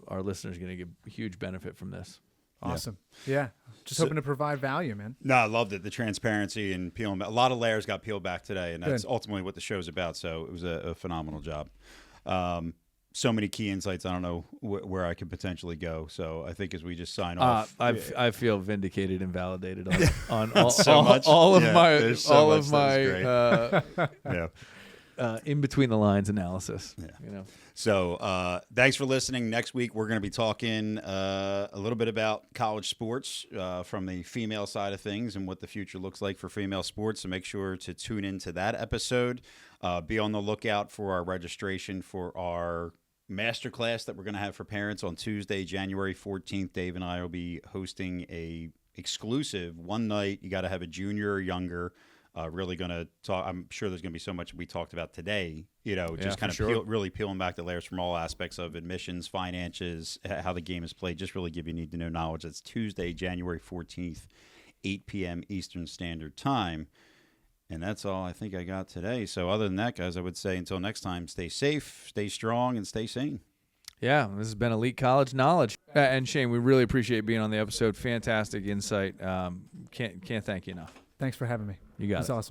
our listeners are going to get huge benefit from this. Awesome. Yeah. Just hoping to provide value, man. No, I loved it. The transparency and peeling back. A lot of layers got peeled back today, and that's Good. ultimately what the show's about. So it was a phenomenal job. So many key insights. I don't know where I could potentially go. So I think as we just sign off, I feel vindicated and validated on So much. all of Yeah, my there's so much my yeah. in between the lines analysis. Yeah. You know. So thanks for listening. Next week, we're going to be talking a little bit about college sports from the female side of things and what the future looks like for female sports. So make sure to tune into that episode. Be on the lookout for our registration for our masterclass that we're going to have for parents on Tuesday, January 14th. Dave and I will be hosting a exclusive one night. You got to have a junior or younger. Really going to talk. I'm sure there's going to be so much we talked about today. Just kind of really peeling back the layers from all aspects of admissions, finances, how the game is played. Just really give you need to know knowledge. That's Tuesday, January 14th, 8 p.m. Eastern Standard Time. And that's all I think I got today. So other than that, guys, I would say until next time, stay safe, stay strong, and stay sane. Yeah, this has been Elite College Knowledge. And Shane, we really appreciate being on the episode. Fantastic insight. Can't thank you enough. Thanks for having me. You got it. It's awesome.